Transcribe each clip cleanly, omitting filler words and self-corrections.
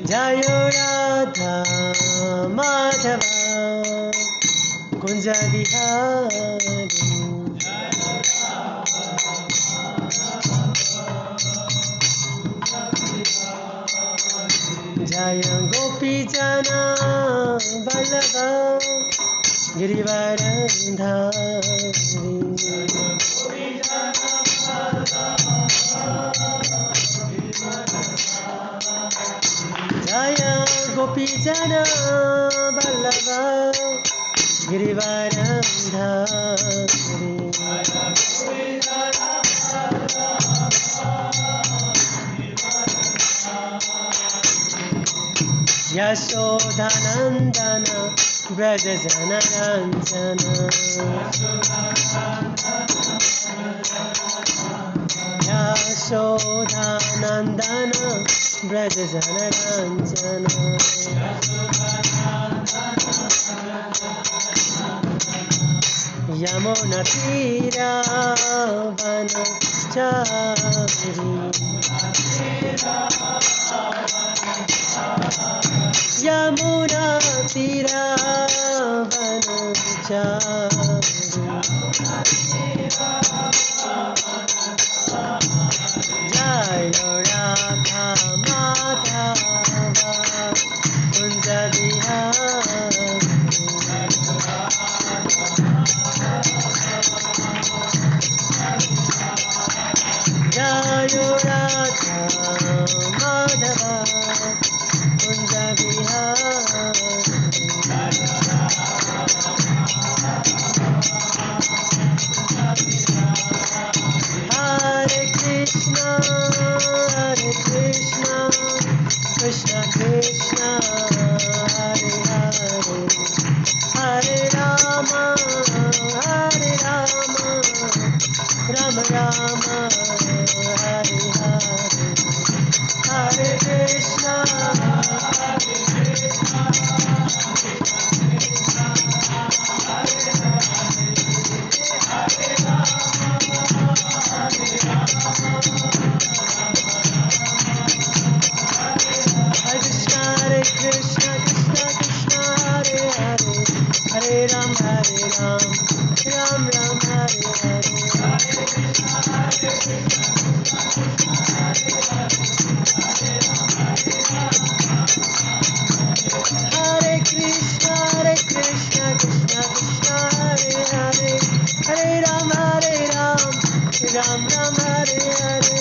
जय राधा माधव कुंज बिहारी जय गोपी जना वल्लभ गिरिवरधारी जय गोपी जना वल्लभ गिरिवरधारी यशोदानंदन व्रज जनरंजन यशोदानंदन व्रज जनरंजन यमुना तीरा वनचारी यमुना तीरा वनचारी जय राधा माधव कुंज बिहारी जय राधा माधव कुंज बिहारी हरे Krishna Krishna Krishna Hare Hare Hare Ram Ram Ram Hare Hare Hare Krishna Hare Krishna Krishna Krishna Hare Hare Hare Ram Ram Ram Hare Hare Hare Krishna Krishna Krishna Hare Hare Hare Ram Ram Ram Hare Hare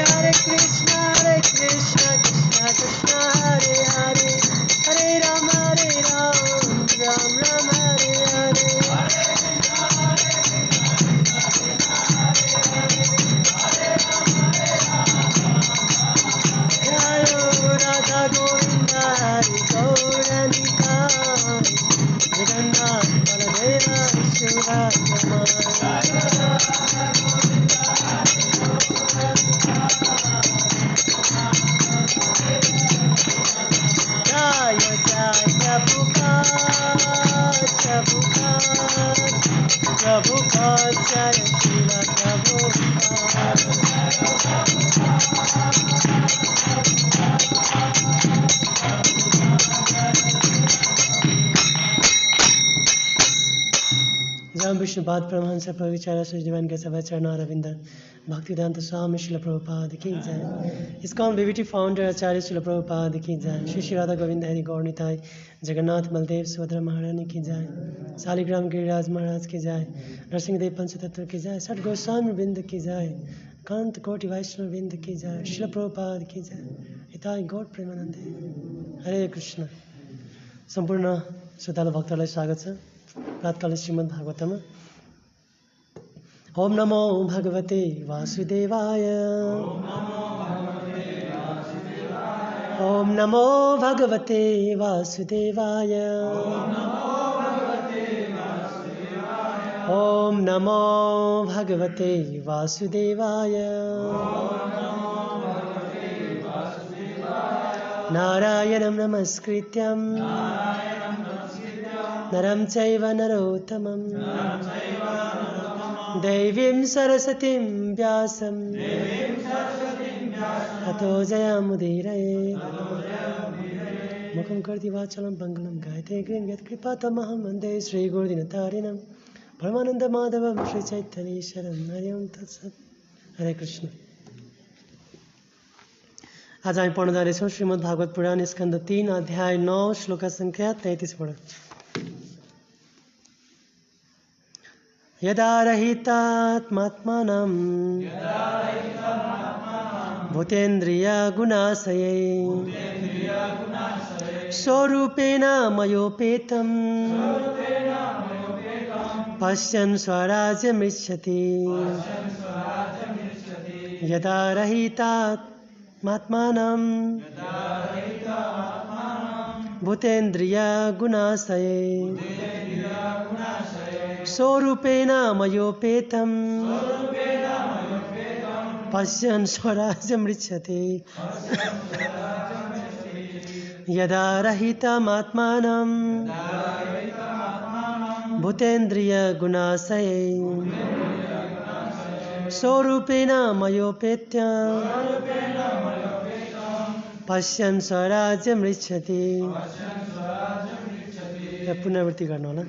Hare Krishna Krishna Krishna Hare Hare Hare Ram Ram Ram Hare Hare Jai Radha Govinda Hari Gauranika Jagannath Baladeva Subhadramaya Prabhupada Jaya Srila Prabhupada जय विष्णुपाद परमहंस प्रभुचार्य श्री जीवन के सभा चरण अरविंद भक्तिवेदांत स्वामी श्रील प्रभुपाद की जय। ISKCON BBT founder आचार्य श्रील प्रभुपाद की जय। श्री राधा गोविंद हरि गौर निताई जगन्नाथ बलदेव सुभद्रा महारानी की जय। शालिग्राम गिरिराज महाराज की जय। नरसिंहदेव पंचतत्व की जय। षट गोस्वामी वृंद की जय। कांत कोटि वैष्णव वृंद की जय। श्रील प्रभुपाद की जय। हिताई गौर प्रेमानंदे। हरे कृष्ण। संपूर्ण श्रोतालु भक्तहरूलाई स्वागत छ प्रातकालीन श्रीमद् भागवतम। ओम नमो भगवते वासुदेवाय। ओम नमो भगवते वासुदेवाय। ओम नमो भगवते वासुदेवाय। नारायणं नमस्कृत्यं नरं चैव नरोत्तमं दैवीं सरस्वतीं व्यासं ततो जयमुदीरये मुखं करोति वाचालं पङ्गुं गायते गिरिं यत्कृपातमहं वन्दे श्रीगुरुदिनतारिणं परमानन्दमाधवं श्रीचैतन्येश्वरं हरि ओं तत्सत्। हरे कृष्ण। आज हामी पढ्न जाँदैछौँ श्रीमद् भागवत पुराण स्कन्द 3 अध्याय 9 श्लोक संख्या 33 बाट। यदा रहितात्मात्मानं भूतेन्द्रियगुणाश्रयै स्वरूपेण मयोपेतं पश्यन् स्वराज्यमिच्छति। यदा रहितात्मात्मानं भूतेन्द्रियगुणाश्रयै स्वरूपेण मयोपेतं पश्यन् स्वराज्यमिच्छति। यदा रहितमात्मानं भूतेन्द्रियगुणाश्रयै स्वरूपेण मयोपेत्य पश्यन् स्वराज्यमिच्छति। पुनरावृत्ति गर्नु होला।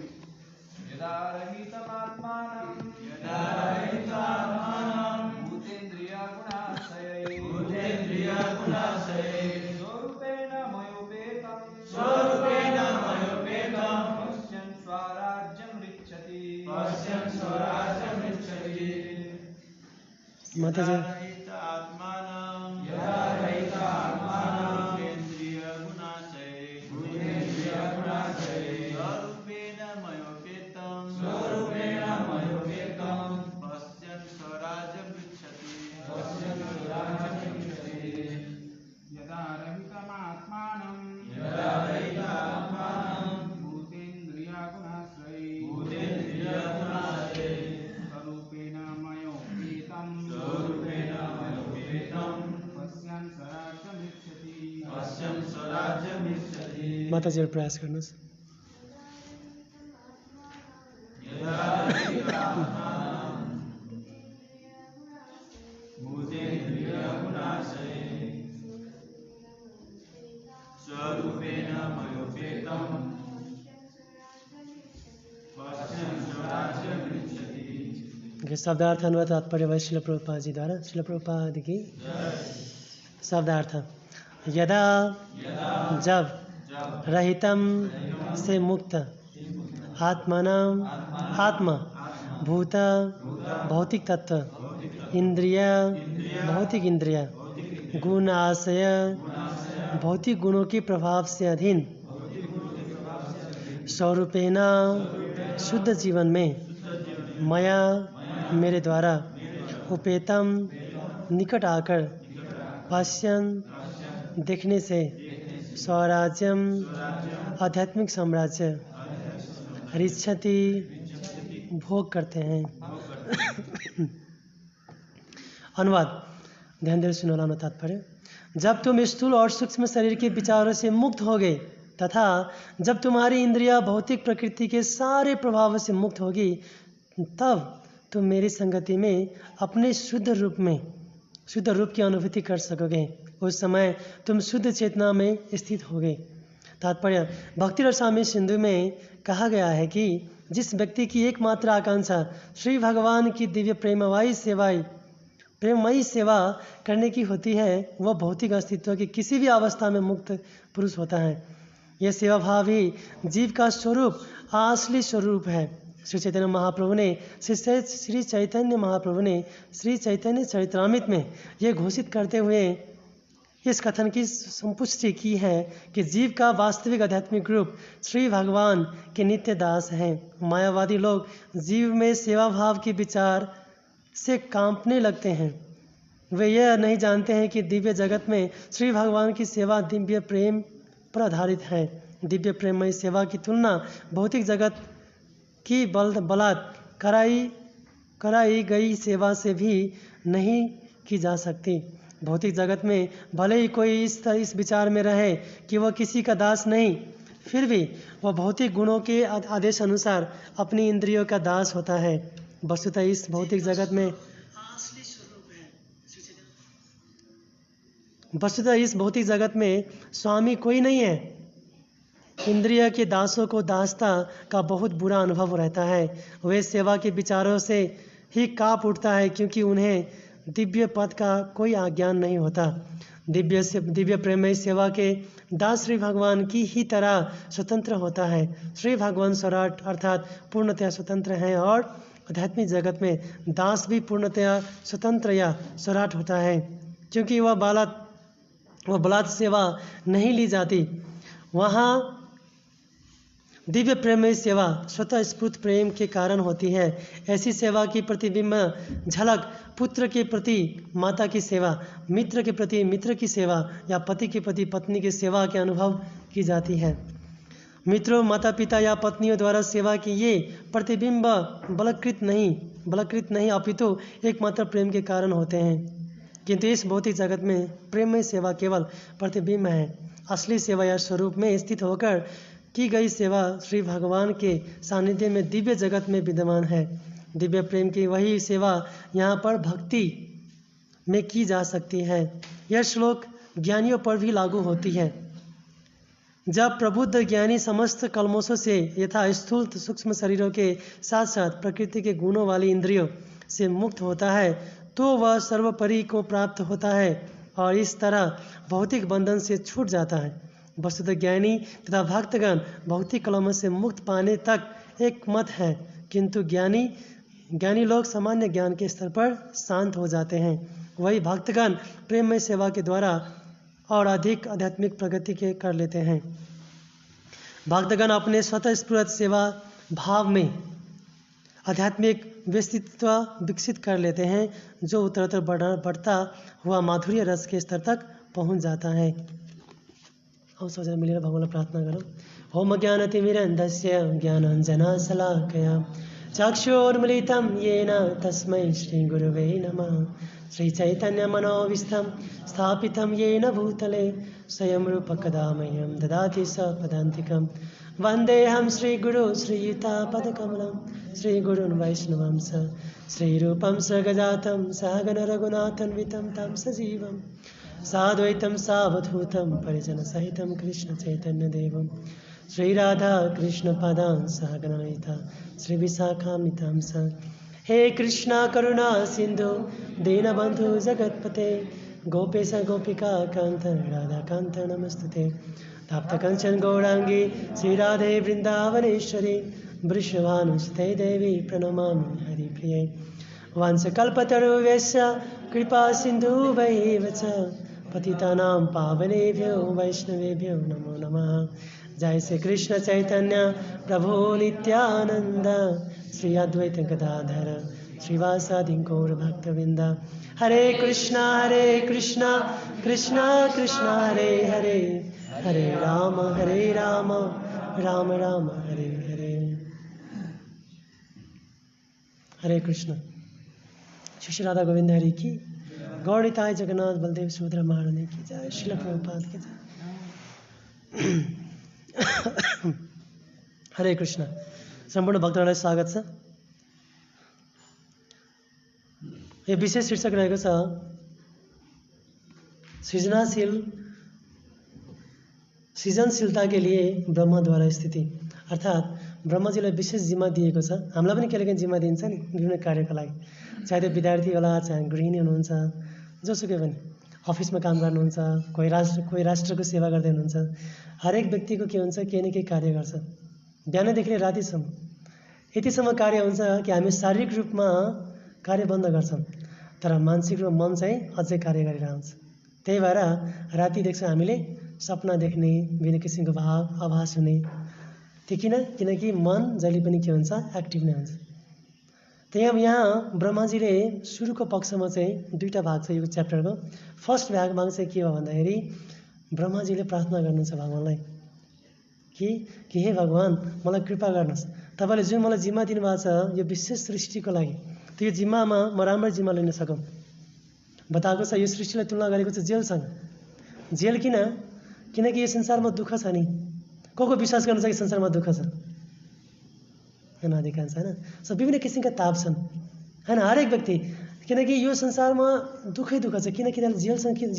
माताजी माताजी प्रयास गर्नुहोस्। शब्दार्थ अनुवाद तात्पर्य भाई श्रील प्रभुपाद जी द्वारा। श्रील प्रभुपाद की शब्दार्थ। यदा जब रहितम से मुक्त आत्मानाम आत्मा भूत भौतिक तत्व इंद्रिय भौतिक इंद्रिय गुण आशय भौतिक गुणों के प्रभाव से अधीन स्वरूपेण शुद्ध जीवन में मया मेरे द्वारा उपेतम निकट आकर पश्यन देखने से स्वराज्यम आध्यात्मिक साम्राज्य रिच्छति भोग करते हैं। अनुवाद ध्यान देकर सुनो। तात्पर्य। जब तुम स्थूल और सूक्ष्म शरीर के विचारों से मुक्त हो गए तथा जब तुम्हारी इंद्रियां भौतिक प्रकृति के सारे प्रभावों से मुक्त होगी तब तुम मेरी संगति में अपने शुद्ध रूप की अनुभूति कर सकोगे। उस समय तुम शुद्ध चेतना में स्थित होगे। तात्पर्य। भक्ति रसामृत सिंधु में कहा गया है कि जिस व्यक्ति की एकमात्र आकांक्षा श्री भगवान की दिव्य प्रेममयी सेवा करने की होती है वह भौतिक अस्तित्व की किसी भी अवस्था में मुक्त पुरुष होता है। यह सेवा भाव ही जीव का स्वरूप असली स्वरूप है। श्री चैतन्य महाप्रभु ने श्री चैतन्य चरित्रामृत में यह घोषित करते हुए इस कथन की संपुष्टि की है कि जीव का वास्तविक आध्यात्मिक रूप श्री भगवान के नित्य दास हैं। मायावादी लोग जीव में सेवा भाव के विचार से कांपने लगते हैं। वे यह नहीं जानते हैं कि दिव्य जगत में श्री भगवान की सेवा दिव्य प्रेम पर आधारित है। दिव्य प्रेममय सेवा की तुलना भौतिक जगत की बलात् कराई गई सेवा से भी नहीं की जा सकती। भौतिक जगत में भले ही कोई इस विचार में रहे कि वह किसी का दास नहीं, फिर भी वह भौतिक गुणों के आदेश अनुसार अपनी इंद्रियों का दास होता है। वस्तुतः इस भौतिक जगत में स्वामी कोई नहीं है। इंद्रिय के दासों को दासता का बहुत बुरा अनुभव रहता है। वे सेवा के विचारों से ही कांप उठता है, क्योंकि उन्हें दिव्य पद का कोई ज्ञान नहीं होता। दिव्य प्रेममय सेवा के दास श्री भगवान की ही तरह स्वतंत्र होता है। श्री भगवान स्वराट अर्थात पूर्णतया स्वतंत्र हैं, और आध्यात्मिक जगत में दास भी पूर्णतया स्वतंत्र या स्वराट होता है, क्योंकि वह बलात् सेवा नहीं ली जाती। वहाँ दिव्य प्रेममय सेवा स्वतः स्फूर्त प्रेम के कारण होती है। ऐसी सेवा की प्रतिबिंब झलक पुत्र के प्रति माता की सेवा, मित्र के प्रति मित्र की सेवा या पति के प्रति पत्नी की सेवा के अनुभव की जाती है। मित्रों, माता पिता या पत्नियों द्वारा सेवा की ये प्रतिबिंब बलकृत नहीं अपितु एकमात्र प्रेम के कारण होते हैं। किंतु इस भौतिक जगत में प्रेममय सेवा केवल प्रतिबिंब है। असली सेवा या स्वरूप में स्थित होकर की गई सेवा श्री भगवान के सानिध्य में दिव्य जगत में विद्यमान है। दिव्य प्रेम की वही सेवा यहाँ पर भक्ति में की जा सकती है। यह श्लोक ज्ञानियों पर भी लागू होती है। जब प्रबुद्ध ज्ञानी समस्त कल्मोशों से यथा स्थूल सूक्ष्म शरीरों के साथ साथ प्रकृति के गुणों वाली इंद्रियों से मुक्त होता है, तो वह सर्वोपरि को प्राप्त होता है और इस तरह भौतिक बंधन से छूट जाता है। वस्तुतः ज्ञानी तथा भक्तगण भौतिक कलमों से मुक्त पाने तक एक मत है, किंतु ज्ञानी लोग सामान्य ज्ञान के स्तर पर शांत हो जाते हैं। वही भक्तगण प्रेममय सेवा के द्वारा और अधिक आध्यात्मिक प्रगति के कर लेते हैं। भक्तगण अपने स्वतः स्फूर्त सेवा भाव में आध्यात्मिक व्यक्तित्व विकसित कर लेते हैं, जो उत्तरोत्तर बढ़ता हुआ माधुर्य रस के स्तर तक पहुंच जाता है। हम सब मिलेर भगवान प्रार्थना करो। ओम ज्ञानतिमिरन्धस्य ज्ञानाञ्जनशलाकया चक्षुरुन्मीलितं येन तस्मै श्रीगुरवे नमः। श्रीचैतन्यमनोभीष्टं स्थापितं येन भूतले स्वयं रूपकदा मह्यं ददाति सपदान्तिकं। वन्देऽहं श्रीगुरु श्रीयुतापदकमलं श्रीगुरून् वैष्णवंश श्रीरूपं सर्गजातं सहगण रघुनाथान्वितं तं सजीवं साद्वैतं सावधूतं परिजनसहितं कृष्ण चैतन्यदेवं श्रीराधा कृष्णपदां सहगणललिता श्रीविशाखान्वितं स। हे कृष्णा करुणा सिंधु दीनबंधु जगत्पते गोपेश गोपिका कांत राधाकांत नमस्तुते। तप्तकंचन गौरांगी श्रीराधे वृंदावनेश्वरी वृषभानुसुते देवी प्रणमामि हरिप्रिये। वंशकल्पतरुभ्यश्च कृपा सिन्धुभ्यैव च पतितानां पावनेभ्यो वैष्णवेभ्यो नमो नमः। जय श्री कृष्ण चैतन्य प्रभु नित्यानंद श्री अद्वैत गदाधर श्रीवासादि गौर भक्तवृंद। हरे कृष्णा कृष्णा कृष्णा हरे हरे, हरे राम राम राम हरे हरे। हरे कृष्ण। श्री राधा गोविंद हरि की, गौर निताय जगन्नाथ बलदेव सुभद्रा महारानी की जय, श्रील प्रभुपाद की जय। हरे कृष्ण। संपूर्ण भक्तहरूलाई स्वागत छ। यो विशेष शीर्षक रहेको छ सृजनशीलता के लिए ब्रह्मद्वारा स्थिति। अर्थात् ब्रह्मजीलाई विशेष जिम्मा दिएको छ। हामीलाई पनि कहिलेकाहीँ जिम्मा दिन्छ नि विभिन्न कार्यको लागि, चाहे त्यो विद्यार्थी होला, चाहे गृहिणी हुनुहुन्छ, जोसुकै पनि अफिसमा काम गर्नुहुन्छ, कोही राष्ट्रको सेवा गर्दै हुनुहुन्छ। हरेक व्यक्तिको के हुन्छ, केही न केही कार्य गर्छ, बिहानदेखि लिएर रातिसम्म। यतिसम्म कार्य हुन्छ कि हामी शारीरिक रूपमा कार्य बन्द गर्छौँ, तर मानसिक रूपमा मन चाहिँ अझै कार्य गरिरहन्छ। त्यही भएर राति देख्छौँ हामीले सपना देख्ने, विभिन्न किसिमको भाव आभास हुने। त्यो किनकि मन जहिले पनि के हुन्छ, एक्टिभ नै हुन्छ। त्यही यहाँ ब्रह्माजीले सुरुको पक्षमा चाहिँ दुईटा भाग छ यो च्याप्टरको। फर्स्ट भागमा चाहिँ के हो भन्दाखेरि ब्रह्माजीले प्रार्थना गर्नुहुन्छ भगवानलाई कि हे भगवान, मलाई कृपा गर्नुहोस्, तपाईँले जुन मलाई जिम्मा दिनुभएको छ यो विशेष सृष्टिको लागि, त्यो जिम्मामा म राम्रो जिम्मा लिन सकौँ। बताएको छ यो सृष्टिलाई तुलना गरेको छ जेलसँग। जेल किनकि यो संसारमा दुःख छ नि, को विश्वास गर्नुहुन्छ कि संसारमा दुःख छ हैन अधिकांश हैन सो विभिन्न किसिमका ताप छन् हैन हरेक व्यक्ति किनकि यो संसारमा दुःखै दुःख छ किनकि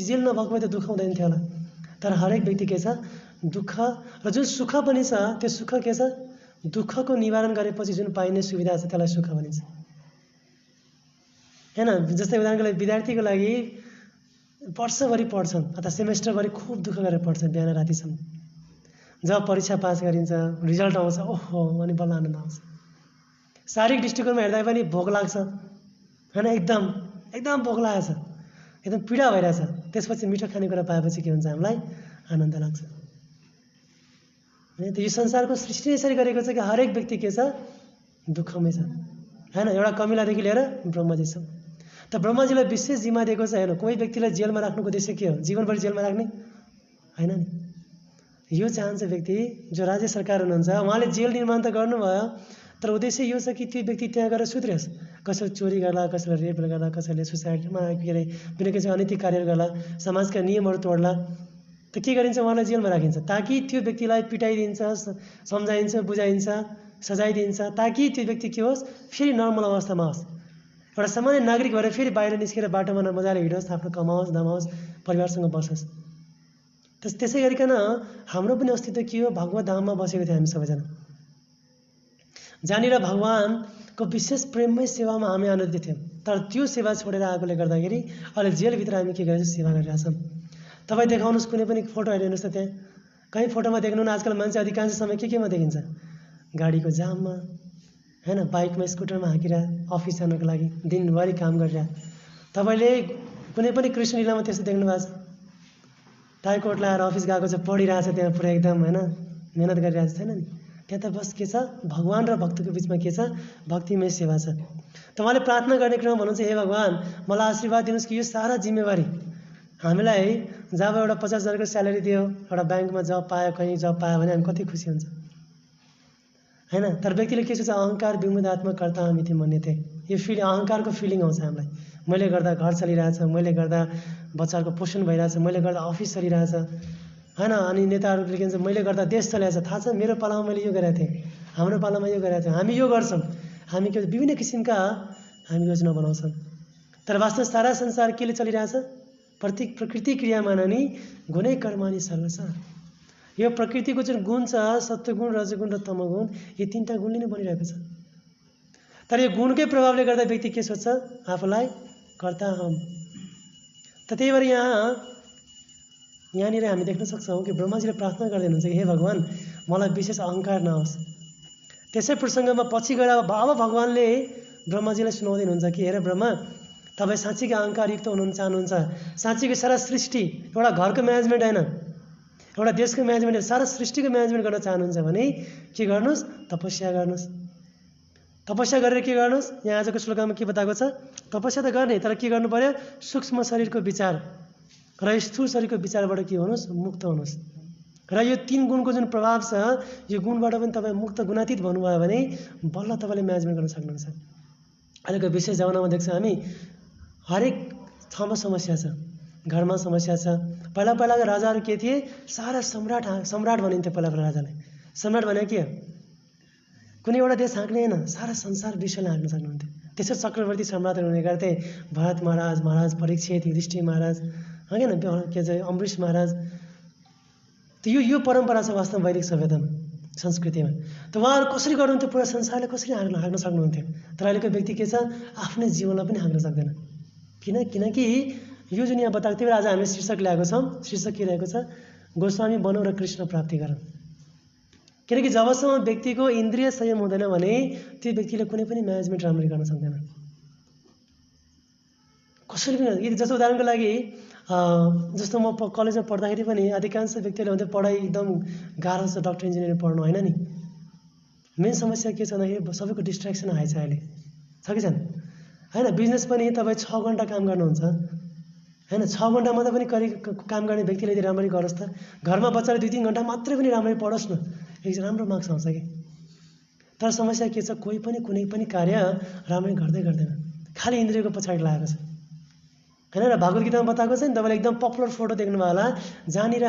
जेल नभएको भए त दुःख हुँदैन थियो होला तर हरेक व्यक्ति के छ दुःख र जुन सुख पनि छ त्यो सुख के छ दुःखको निवारण गरेपछि जुन पाइने सुविधा छ त्यसलाई सुख भनिन्छ हैन जस्तै उदाहरणको लागि विद्यार्थीको लागि वर्षभरि पढ्छन् अथवा सेमेस्टरभरि खूब दुःख गरेर पढ्छन् बिहान रातिसम्म जब परीक्षा पास गरिन्छ रिजल्ट आउँछ ओहो अनि बल्ल आनन्द आउँछ शारीरिक दृष्टिकोणमा हेर्दा पनि भोक लाग्छ हैन एकदम भोक लागेको छ एकदम पीडा भइरहेछ त्यसपछि मिठो खानेकुरा पाएपछि के हुन्छ हामीलाई आनन्द लाग्छ हैन त यो संसारको सृष्टि यसरी गरेको छ कि हरेक व्यक्ति के छ दुःखमै छ हैन एउटा कमिलादेखि लिएर ब्रह्माजीसम्म त ब्रह्माजीलाई विशेष जिम्मा दिएको छ हैन कोही व्यक्तिलाई जेलमा राख्नुको उद्देश्य के हो जीवनभरि जेलमा राख्ने हैन नि यो चाहन्छ व्यक्ति जो राज्य सरकार हुनुहुन्छ उहाँले जेल निर्माण त गर्नुभयो तर उद्देश्य यो छ कि त्यो व्यक्ति त्यहाँ गएर सुध्रियोस् कसैले चोरी गर्ला कसैले रेप गर्ला कसैले सुसाइडमा के अरे कुनै किसिमको अनैतिक कार्यहरू गर्ला समाजका नियमहरू तोड्ला त के गरिन्छ उहाँलाई जेलमा राखिन्छ ताकि त्यो व्यक्तिलाई पिटाइदिन्छ सम्झाइन्छ बुझाइन्छ सजाय दिन्छ ताकि त्यो व्यक्ति के होस् फेरि नर्मल अवस्थामा होस् एउटा सामान्य नागरिक भएर फेरि बाहिर निस्केर बाटोमा मजाले हिँडोस् आफ्नो कमाओस् धमाओस् परिवारसँग बसोस् त्यसै गरिकन हाम्रो पनि अस्तित्व के हो भगवत धाममा बसेको थियो हामी सबैजना जहाँनिर भगवानको विशेष प्रेममय सेवामा हामी आनन्दित थियौँ तर त्यो सेवा छोडेर आएकोले गर्दाखेरि अहिले जेलभित्र हामी के गरिरहेछौँ सेवा गरिरहेछौँ तपाईँ देखाउनुहोस् कुनै पनि फोटो हेर्नुहोस् त त्यहाँ कहीँ फोटोमा देख्नुहुन्न आजकल मान्छे अधिकांश समय केमा देखिन्छ गाडीको जाममा हैन बाइकमा स्कुटरमा हाँकिरा अफिस जानको लागि दिनभरि काम गरिरह तपाईँले कुनै पनि कृष्ण लीलामा त्यस्तो देख्नु भएको छ टाइकोट लगाएर अफिस गएको छ पढिरहेछ त्यहाँ पुरा एकदम हैन मेहनत गरिरहेछ छैन नि त्यहाँ त बस के छ भगवान र भक्तको बिचमा के छ भक्तिमय सेवा छ त उहाँले प्रार्थना गर्ने क्रममा भन्नुहुन्छ हे भगवान मलाई आशीर्वाद दिनुहोस् कि यो सारा जिम्मेवारी हामीलाई जब एउटा 50,000 को स्यालेरी दियो एउटा ब्याङ्कमा जब पायो कहीँ जब पायो भने हामी कति खुसी हुन्छ हैन तर व्यक्तिले के सोच्छ अहंकार विमुदात्मक कर्ता मिति मन्यते यो अहंकारको फिलिङ आउँछ हामीलाई मैले गर्दा घर चलिरहेछ मैले गर्दा बच्चाको पोषण भइरहेछ मैले गर्दा अफिस चलिरहेछ हैन अनि नेताहरूले के भन्छ मैले गर्दा देश चलिरहेछ थाहा छ मेरो पालामा मैले यो गरेको थिएँ हाम्रो पालामा यो गरेको थिएँ हामी यो गर्छौँ हामी के विभिन्न किसिमका हामी योजना बनाउँछौँ तर वास्तवमा सारा संसार केले चलिरहेछ प्रकृति क्रियामा नि गुणै कर्माणि सर्वसा यो प्रकृतिको जुन गुण छ सत्वगुण रजगुण र तमगुण यो तीनटा गुणले नै बनिरहेको छ तर यो गुणकै प्रभावले गर्दा व्यक्ति के सोच्छ आफूलाई कर्ता हम त त्यही भएर यहाँनिर हामी देख्न सक्छौँ कि ब्रह्माजीले प्रार्थना गर्दै हुनुहुन्छ कि हे भगवान मलाई विशेष अहंकार नहोस् त्यसै प्रसङ्गमा पछि गएर अब भगवानले ब्रह्माजीलाई सुनाउँदै हुनुहुन्छ कि हेर ब्रह्मा तपाईँ साँच्चीकै अहंकारयुक्त हुनुहुन्छ चाहनुहुन्छ साँच्चीकै सारा सृष्टि एउटा घरको म्यानेजमेन्ट हैन एउटा देशको म्यानेजमेन्ट सारा सृष्टिको म्यानेजमेन्ट गर्न चाहनुहुन्छ भने के गर्नुहोस् तपस्या गर्नुहोस् तपस्या गरेर के गर्नुहोस् यहाँ आजको श्लोकमा के बताएको छ तपस्या त गर्ने तर के गर्नु पर्यो सूक्ष्म शरीरको विचार र स्थूल शरीरको विचारबाट के हुनुहोस् मुक्त हुनुहोस् र यो 3 गुणको जुन प्रभाव छ यो गुणबाट पनि तपाईँ मुक्त गुणातीत भन्नुभयो भने बल्ल तपाईँले म्यानेजमेन्ट गर्न सक्नुहुन्छ अहिलेको विशेष जमानामा देख्छौँ हामी हरेक ठाउँमा समस्या छ घरमा समस्या छ पहिलाका राजाहरू के थिए सारा सम्राट भनिन्थ्यो पहिलाको राजाले सम्राट भने के कुनै एउटा देश हाँक्ने हैन सारा संसार विश्वलाई हाँक्न सक्नुहुन्थ्यो त्यसै चक्रवर्ती सम्राटहरू हुने गर्थे भरत महाराज परीक्षित युधिष्ठिर महाराज हैन के चाहिँ अम्बरीश महाराज त यो परम्परा छ वास्तव वैदिक सभ्यतामा संस्कृतिमा त उहाँहरू कसरी गर्नुहुन्थ्यो पुरा संसारलाई कसरी हाँक्न सक्नुहुन्थ्यो तर अहिलेको व्यक्ति के छ आफ्नै जीवनलाई पनि हाँक्न सक्दैन किनकि यो जुन यहाँ बताएको थियो आज हामीले शीर्षक ल्याएको छौँ शीर्षक के रहेको छ गोस्वामी बनौँ र कृष्ण प्राप्ति गरौँ किनकि जबसम्म व्यक्तिको इन्द्रिय संयम हुँदैन भने त्यो व्यक्तिले कुनै पनि म्यानेजमेन्ट राम्ररी गर्न सक्दैन कसैले पनि जस्तो उदाहरणको लागि जस्तो म कलेजमा पढ्दाखेरि पनि अधिकांश व्यक्तिले भन्थे पढाइ एकदम गाह्रो छ डक्टर इन्जिनियरिङ पढ्नु होइन नि मेन समस्या के छ भन्दाखेरि सबैको डिस्ट्र्याक्सन आएछ अहिले छ कि छैन हैन बिजनेस पनि तपाईँ 6 घण्टा काम गर्नुहुन्छ हैन 6 घण्टा मात्रै पनि काम गर्ने व्यक्तिले यदि राम्ररी गरोस् त घरमा बच्चाले 2-3 घण्टा मात्रै पनि राम्ररी पढोस् न एक राम्रो मार्क्स आउँछ कि तर समस्या के छ कोही पनि कुनै पनि कार्य राम्ररी गर्दैन खाली इन्द्रियको पछाडि लागेको छ हैन र भागवत गीतामा बताएको छ नि तपाईले एकदम पपुलर फोटो देख्नुभयो होला जहाँनिर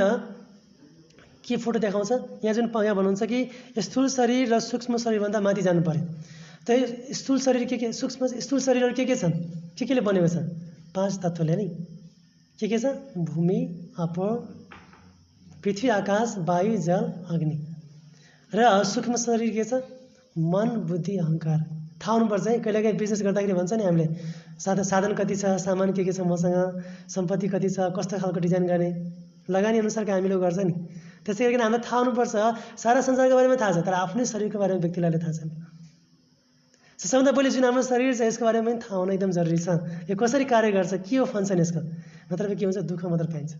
के फोटो देखाउँछ यहाँ जुन यहाँ भन्नुहुन्छ कि स्थूल शरीर र सूक्ष्म शरीरभन्दा माथि जानु पर्यो। त स्थूल शरीर के सूक्ष्म स्थूल शरीरहरू के छन्, के केले बनेको छ? 5 तत्त्वले नि के छ? भूमि, आपो, पृथ्वी, आकाश, वायु, जल, अग्नि। र सूक्ष्म शरीर के छ? मन, बुद्धि, अहङ्कार। थाहा हुनुपर्छ है। कहिलेकाहीँ बिजनेस गर्दाखेरि भन्छ नि हामीले साधन कति छ, सामान के छ मसँग, सम्पत्ति कति छ, कस्तो खालको डिजाइन गर्ने, लगानी अनुसारको हामीले गर्छ नि। त्यसै गरिकन हामीलाई थाहा हुनुपर्छ सारा संसारको बारेमा थाहा छ, तर आफ्नै शरीरको बारेमा व्यक्तिलाई थाहा छैन। सबभन्दा पहिले जुन हाम्रो शरीर छ यसको बारेमा पनि थाहा हुन एकदम जरुरी छ। यो कसरी कार्य गर्छ, के हो फङ्सन यसको, नत्र के हुन्छ दुःख मात्र पाइन्छ।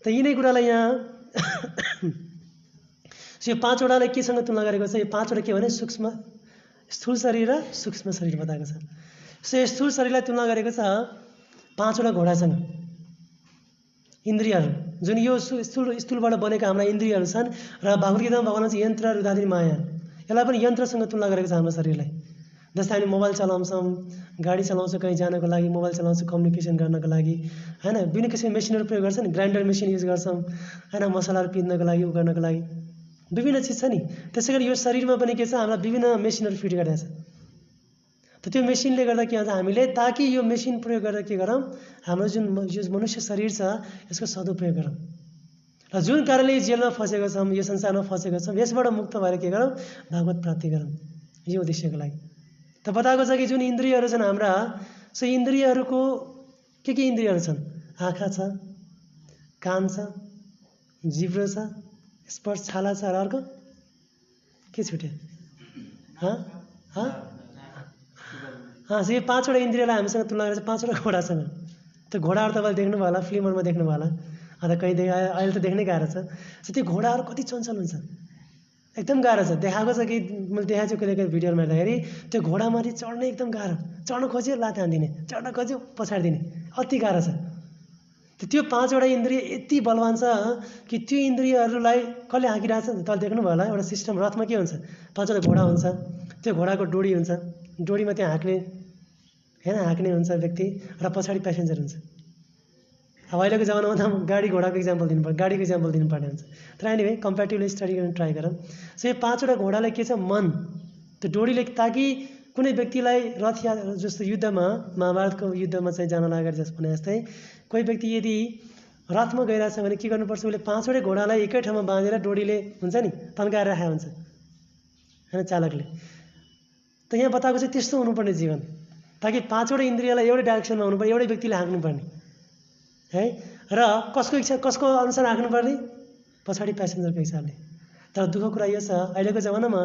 त यिनै कुरालाई यहाँ यो 5 वटालाई केसँग तुलना गरेको छ? यो 5 वटा के भने सूक्ष्म स्थूल शरीर र सूक्ष्म शरीर बताएको छ। सो स्थूल शरीरलाई तुलना गरेको छ 5 वटा घोडासँग, इन्द्रियहरू जुन यो स्थूलबाट बनेका हाम्रा इन्द्रियहरू छन्। र भागवत गीतामा भगवान चाहिँ यन्त्र रुदादिनी माया, यसलाई पनि यन्त्रसँग तुलना गरेको छ हाम्रो शरीरलाई। जस्तै हामी मोबाइल चलाउँछौँ, गाडी चलाउँछौँ कहीँ जानको लागि, मोबाइल चलाउँछौँ कम्युनिकेसन गर्नको लागि, हैन, विभिन्न किसिमको मेसिनहरू प्रयोग गर्छ नि, ग्राइन्डर मेसिन युज गर्छौँ, हैन, मसलाहरू पिस्नको लागि, उ गर्नको लागि विभिन्न चिज छ नि। त्यसै गरी यो शरीरमा पनि के छ, हामीलाई विभिन्न मेसिनहरू फिट गरिरहेछ। त त्यो मेसिनले गर्दा के हुन्छ, हामीले ताकि यो मेसिन प्रयोग गरेर के गरौँ, हाम्रो जुन यो मनुष्य शरीर छ यसको सदुपयोग गरौँ। र जुन कारणले जेलमा फँसेको छौँ, यो संसारमा फँसेको छौँ, यसबाट मुक्त भएर के गरौँ, भागवत प्राप्ति गरौँ, यो उद्देश्यको लागि। त बताएको छ कि जुन इन्द्रियहरू छन् हाम्रा, सो इन्द्रियहरूको के इन्द्रियहरू छन्? आँखा छ, कान छ, जिब्रो छ, स्पर्श छाला छ, र अर्को के छुट्यो? यो 5 वटा इन्द्रियलाई हामीसँग तुलना गरेर 5 वटा घोडासँग। त्यो घोडाहरू तपाईँले देख्नुभयो होला, फिल्महरूमा देख्नुभयो होला, अन्त कहीँ अहिले त देख्नै गाह्रो छ। त्यो घोडाहरू कति चञ्चल हुन्छ, एकदम गाह्रो छ। देखाएको छ कि मैले देखाएको छु कहिले भिडियोमा हेर्दाखेरि, त्यो घोडामाथि चढ्नै एकदम गाह्रो, चढ्न खोज्यो लात हानिदिने, चढ्न खोज्यो पछाडिदिने, अति गाह्रो छ। त्यो 5 वटा इन्द्रिय यति बलवान छ कि त्यो इन्द्रियहरूलाई कसले हाँकिरहेछ त तपाईँले देख्नुभयो होला। एउटा सिस्टम रथमा के हुन्छ, 5 वटा घोडा हुन्छ, त्यो घोडाको डोरी हुन्छ, डोरीमा त्यहाँ हाँक्ने हुन्छ व्यक्ति, र पछाडि प्यासेन्जर हुन्छ। अब अहिलेको जमानामा त गाडी घोडाको इक्जाम्पल दिनुपर्छ, गाडीको इक्जाम्पल दिनुपर्ने हुन्छ। तर एनिवे कम्पेरिटिभली स्टडी गर्न ट्राई गरौँ। सो यो 5 वटा घोडालाई के छ, मन, त्यो डोरीले, ताकि कुनै व्यक्तिलाई रथ या जस्तो युद्धमा, महाभारतको युद्धमा चाहिँ जान लागेर जस्तो भने जस्तै कोही व्यक्ति यदि रथमा गइरहेछ भने के गर्नुपर्छ, उसले 5 वटा घोडालाई एकै ठाउँमा बाँधेर डोरीले हुन्छ नि तन्काएर राखेको हुन्छ, हैन, चालकले। त यहाँ बताएको चाहिँ त्यस्तो हुनुपर्ने जीवन, ताकि 5 वटा इन्द्रियलाई एउटै डाइरेक्सनमा हुनुपर्ने, एउटै व्यक्तिले हाँक्नुपर्ने है। र कसको इच्छा, कसको अनुसार हाँक्नुपर्ने, पछाडि प्यासेन्जरको हिसाबले। तर दुःखको कुरा यो छ, अहिलेको जमानामा,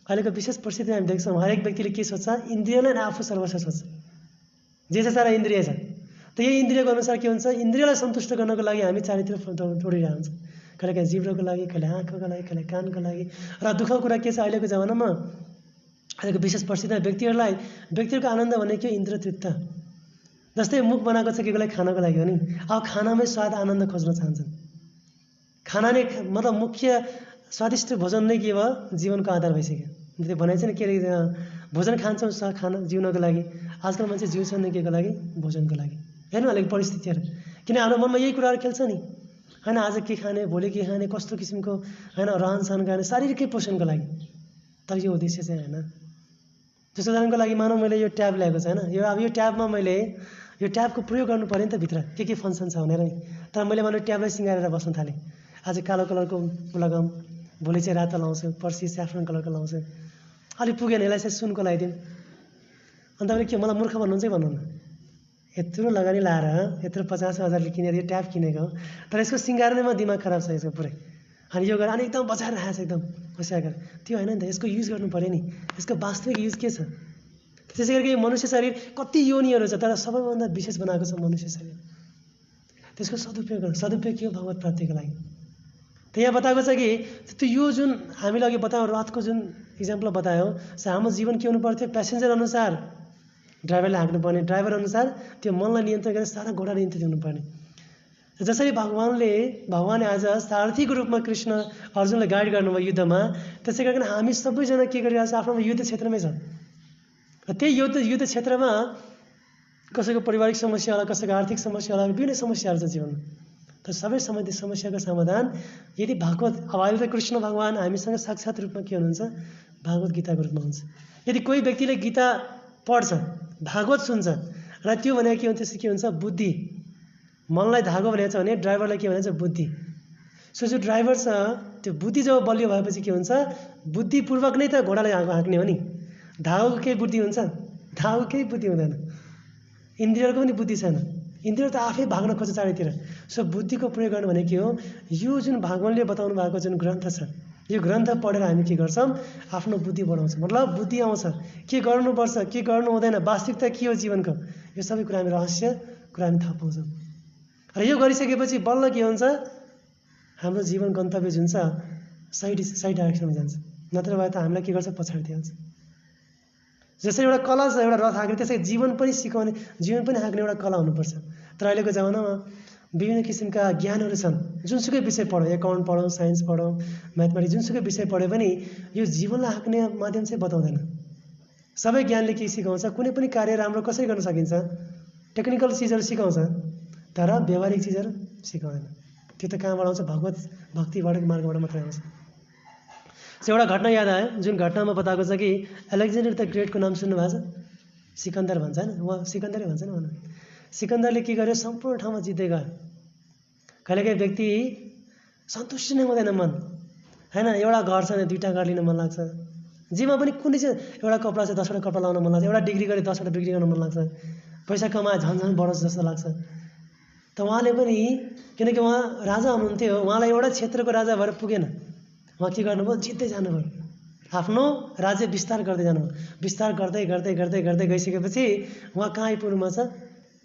अहिलेको विशेष परिस्थितिमा हामी देख्छौँ हरेक व्यक्तिले के सोच्छ, इन्द्रियलाई आफू सर्वस्व सोच्छ, जे छ सारा इन्द्रिय छ। त यही इन्द्रियको अनुसार के हुन्छ, इन्द्रियलाई सन्तुष्ट गर्नको लागि हामी चारैतिर दौडिरहेको हुन्छ, कहिलेकाहीँ जिब्रोको लागि, कहिले आँखाको लागि, कहिले कानको लागि। र दुःखको कुरा के छ, अहिलेको जमानामा, अहिलेको विशेष परिस्थितिमा व्यक्तिहरूको आनन्द भने के, इन्द्रिय तृप्त। जस्तै मुख बनाएको छ के को लागि, खानको लागि हो नि। अब खानामै स्वाद आनन्द खोज्न चाहन्छन्। खाना नै मतलब मुख्य स्वादिष्ट भोजन नै के भयो, जीवनको आधार भइसक्यो। त्यो भनाइ चाहिँ के अरे, भोजन खान्छौँ खाना जिउनको लागि। आजकल मान्छे जिउँछन् नि के को लागि, भोजनको लागि। हेर्नु अहिलेको परिस्थितिहरू, किन हाम्रो मनमा यही कुराहरू खेल्छ नि, हैन, आज के खाने, भोलि के खाने, कस्तो किसिमको हैन रहन सहन गर्ने, शारीरिकै पोषणको लागि। तर यो उद्देश्य चाहिँ हैन। जस्तो उदाहरणको लागि मानौँ मैले यो ट्याब ल्याएको छ, हैन, अब यो ट्याबमा मैले यो ट्याबको प्रयोग गर्नु पर्यो नि त, भित्र के फङ्सन छ भनेर नि। तर मैले ट्याबलाई सिँगारेर बस्न थालेँ, आज कालो कलरको लगाऊँ, भोलि चाहिँ रातो लाउँछु, पर्सि स्याफ्रन कलरको लाउँछु, अलि पुगेन यसलाई चाहिँ सुनको लगाइदिउँ। अन्त तपाईँले के मलाई मूर्ख भन्नुहुन्छ कि भन्नुहुन्न? यत्रो लगानी लाएर यत्रो 50,000ले किनेर यो ट्याब किनेको, तर यसको सिँगार्नेमा दिमाग खराब छ यसको पुरै। अनि यो गरेर अनि एकदम बचाएर राखेको छ एकदम होसियार गरेर, त्यो होइन नि त, यसको युज गर्नु पऱ्यो नि, यसको वास्तविक युज के छ। त्यसै गरी मनुष्य शरीर कति योनिहरू छ, तर सबैभन्दा विशेष बनाएको छ मनुष्य शरीर। त्यसको सदुपयोग गर्नु, सदुपयोग के हो, भगवत प्राप्तिको लागि। त यहाँ बताएको छ कि त्यो यो जुन हामीले अघि बतायौँ रथको जुन इक्जाम्पल बतायो, हाम्रो जीवन के हुनु पर्थ्यो, प्यासेन्जर अनुसार ड्राइभरले हाँक्नुपर्ने, ड्राइभर अनुसार त्यो मनलाई नियन्त्रण गरेर सारा घोडा नियन्त्रित हुनुपर्ने। जसरी भगवानले आज सारथीको रूपमा कृष्ण अर्जुनलाई गाइड गर्नुभयो युद्धमा, त्यसै कारण हामी सबैजना के गरिरहेको छ, आफ्नो युद्ध क्षेत्रमै छ। र त्यही युद्ध क्षेत्रमा कसैको पारिवारिक समस्या होला, कसैको आर्थिक समस्या होला, विभिन्न समस्याहरू छ जीवनमा। तर सबै समस्याको समाधान यदि भागवत, अब अहिले त कृष्ण भगवान हामीसँग साक्षात रूपमा के हुनुहुन्छ, भागवत गीताको रूपमा हुन्छ। यदि कोही व्यक्तिले गीता पढ्छ, भागवत सुन्छ र त्यो भनेको के हुन्छ, त्यसो के हुन्छ, बुद्धि, मनलाई धागो भनेको छ भने ड्राइभरलाई के भनेको छ, बुद्धि। सो जो ड्राइभर छ त्यो बुद्धि जब बलियो भएपछि के हुन्छ, बुद्धिपूर्वक नै त घोडालाई हाँक्ने हो नि। धागोको केही बुद्धि हुन्छ, धागोको केही बुद्धि हुँदैन। इन्द्रियहरूको पनि बुद्धि छैन, इन्द्रिय त आफै भाग्न खोज्छ चारैतिर। सो बुद्धिको प्रयोग गर्नु भने के हो, यो जुन भगवानले बताउनु भएको जुन ग्रन्थ छ, यो ग्रन्थ पढेर हामी के गर्छौँ, आफ्नो बुद्धि बढाउँछ, मतलब बुद्धि आउँछ, के गर्नुपर्छ के गर्नु हुँदैन, वास्तविकता के हो जीवनको, यो सबै कुरा हामी रहस्य कुरा हामी थाहा पाउँछौँ। र यो गरिसकेपछि बल्ल के हुन्छ, हाम्रो जीवन गन्तव्य जुन छ सही डाइरेक्सनमा जान्छ। नत्र भए त हामीलाई के गर्छ, पछाडि दिइहाल्छ। जसरी एउटा कला छ, एउटा रथ हाँक्ने, त्यसै जीवन पनि सिकाउने, जीवन पनि हाँक्ने एउटा कला हुनुपर्छ। तर अहिलेको जमानामा विभिन्न किसिमका ज्ञानहरू छन्, जुनसुकै विषय पढौँ, एकाउन्ट पढौँ, साइन्स पढौँ, म्याथमेटिक्स, जुनसुकै विषय पढे पनि यो जीवनलाई हाँक्ने माध्यम चाहिँ बताउँदैन। सबै ज्ञानले के सिकाउँछ, कुनै पनि कार्य राम्रो कसरी गर्न सकिन्छ, टेक्निकल चिजहरू सिकाउँछ, तर व्यावहारिक चिजहरू सिकाउँदैन। त्यो त कहाँबाट आउँछ, भगवत भक्तिबाट, मार्गबाट मात्रै आउँछ। एउटा घटना याद आयो, जुन घटनामा बताएको छ कि एलेक्जेन्डर द ग्रेटको नाम सुन्नुभएको छ, सिकन्दर भन्छ होइन, उहाँ सिकन्दरै भन्छ नि उहाँ। सिकन्दरले के गर्यो, सम्पूर्ण ठाउँमा जित्दै गयो। कहिलेकाहीँ व्यक्ति सन्तुष्ट नै हुँदैन मन, होइन, एउटा घर छ भने 2टा घर लिन मन लाग्छ, जेमा पनि कुनै चाहिँ एउटा कपडा छ 10वटा कपडा लाउन मन लाग्छ, एउटा डिग्री गरे 10वटा डिग्री गर्न मन लाग्छ, पैसा कमाए झन् बढोस् जस्तो लाग्छ। त उहाँले पनि, किनकि उहाँ राजा हुनुहुन्थ्यो, उहाँलाई एउटा क्षेत्रको राजा भएर पुगेन, उहाँ के गर्नुभयो, जित्दै जानुभयो, आफ्नो राज्य विस्तार गर्दै जानुभयो। विस्तार गर्दै गर्दै गर्दै गर्दै गइसकेपछि उहाँ कहाँ आइपुग्नुमा छ,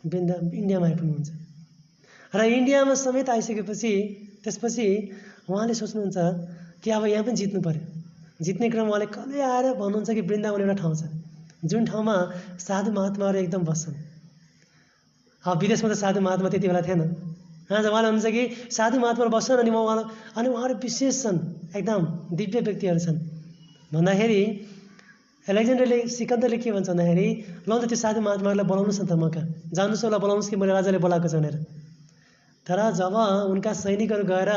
इन्डियामा आइपुग्नुहुन्छ। र इन्डियामा समेत आइसकेपछि त्यसपछि उहाँले सोच्नुहुन्छ कि अब यहाँ पनि जित्नु पर्यो। जित्ने क्रम उहाँले कहिले आएर भन्नुहुन्छ कि वृन्दावन एउटा ठाउँ छ जुन ठाउँमा साधु महात्माहरू एकदम बस्छन्। अब विदेशमा त साधु महात्मा त्यति बेला थिएन। आज उहाँले भन्नुहुन्छ कि साधु महात्माहरू बस्छन् अनि उहाँहरू विशेष छन्, एकदम दिव्य व्यक्तिहरू छन् भन्दाखेरि एलेक्जेन्डरले, सिकन्दरले के भन्छ भन्दाखेरि, ल त त्यो साधु महात्माहरूलाई बोलाउनुहोस् न त, म कहाँ जानुहोस् होला, बोलाउनुहोस् कि मैले राजाले बोलाएको छ भनेर। तर जब उनका सैनिकहरू गएर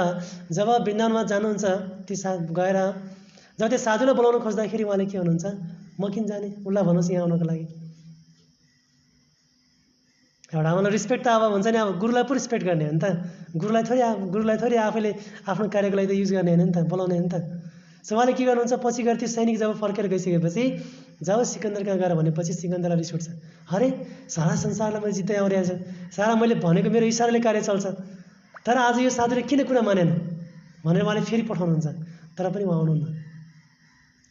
जब वृन्दावनमा जानुहुन्छ, त्यो गएर जब त्यो साधुलाई बोलाउन खोज्दाखेरि उहाँले के भन्नुहुन्छ, म किन जाने, उसलाई भन्नुहोस् यहाँ आउनको लागि। एउटा मलाई रिस्पेक्ट त अब हुन्छ नि, अब गुरुलाई पो रिस्पेक्ट गर्ने हो नि त, गुरुलाई थोरै आफैले आफ्नो कार्यको लागि त युज गर्ने होइन नि त, बोलाउने हो नि त। सो उहाँले के गर्नुहुन्छ, पछि गएर त्यो सैनिक जब फर्केर गइसकेपछि जब सिकन्दर कहाँ गएर भनेपछि सिकन्दरलाई रिस उठ्छ, अरे सारा संसारलाई मैले जित्दै आइरहेको छु, सारा मैले भनेको मेरो इसाराले कार्य चल्छ, तर आज यो साधुले किन कुरा मानेन भनेर उहाँले फेरि पठाउनुहुन्छ। तर पनि उहाँ आउनुहुन्न,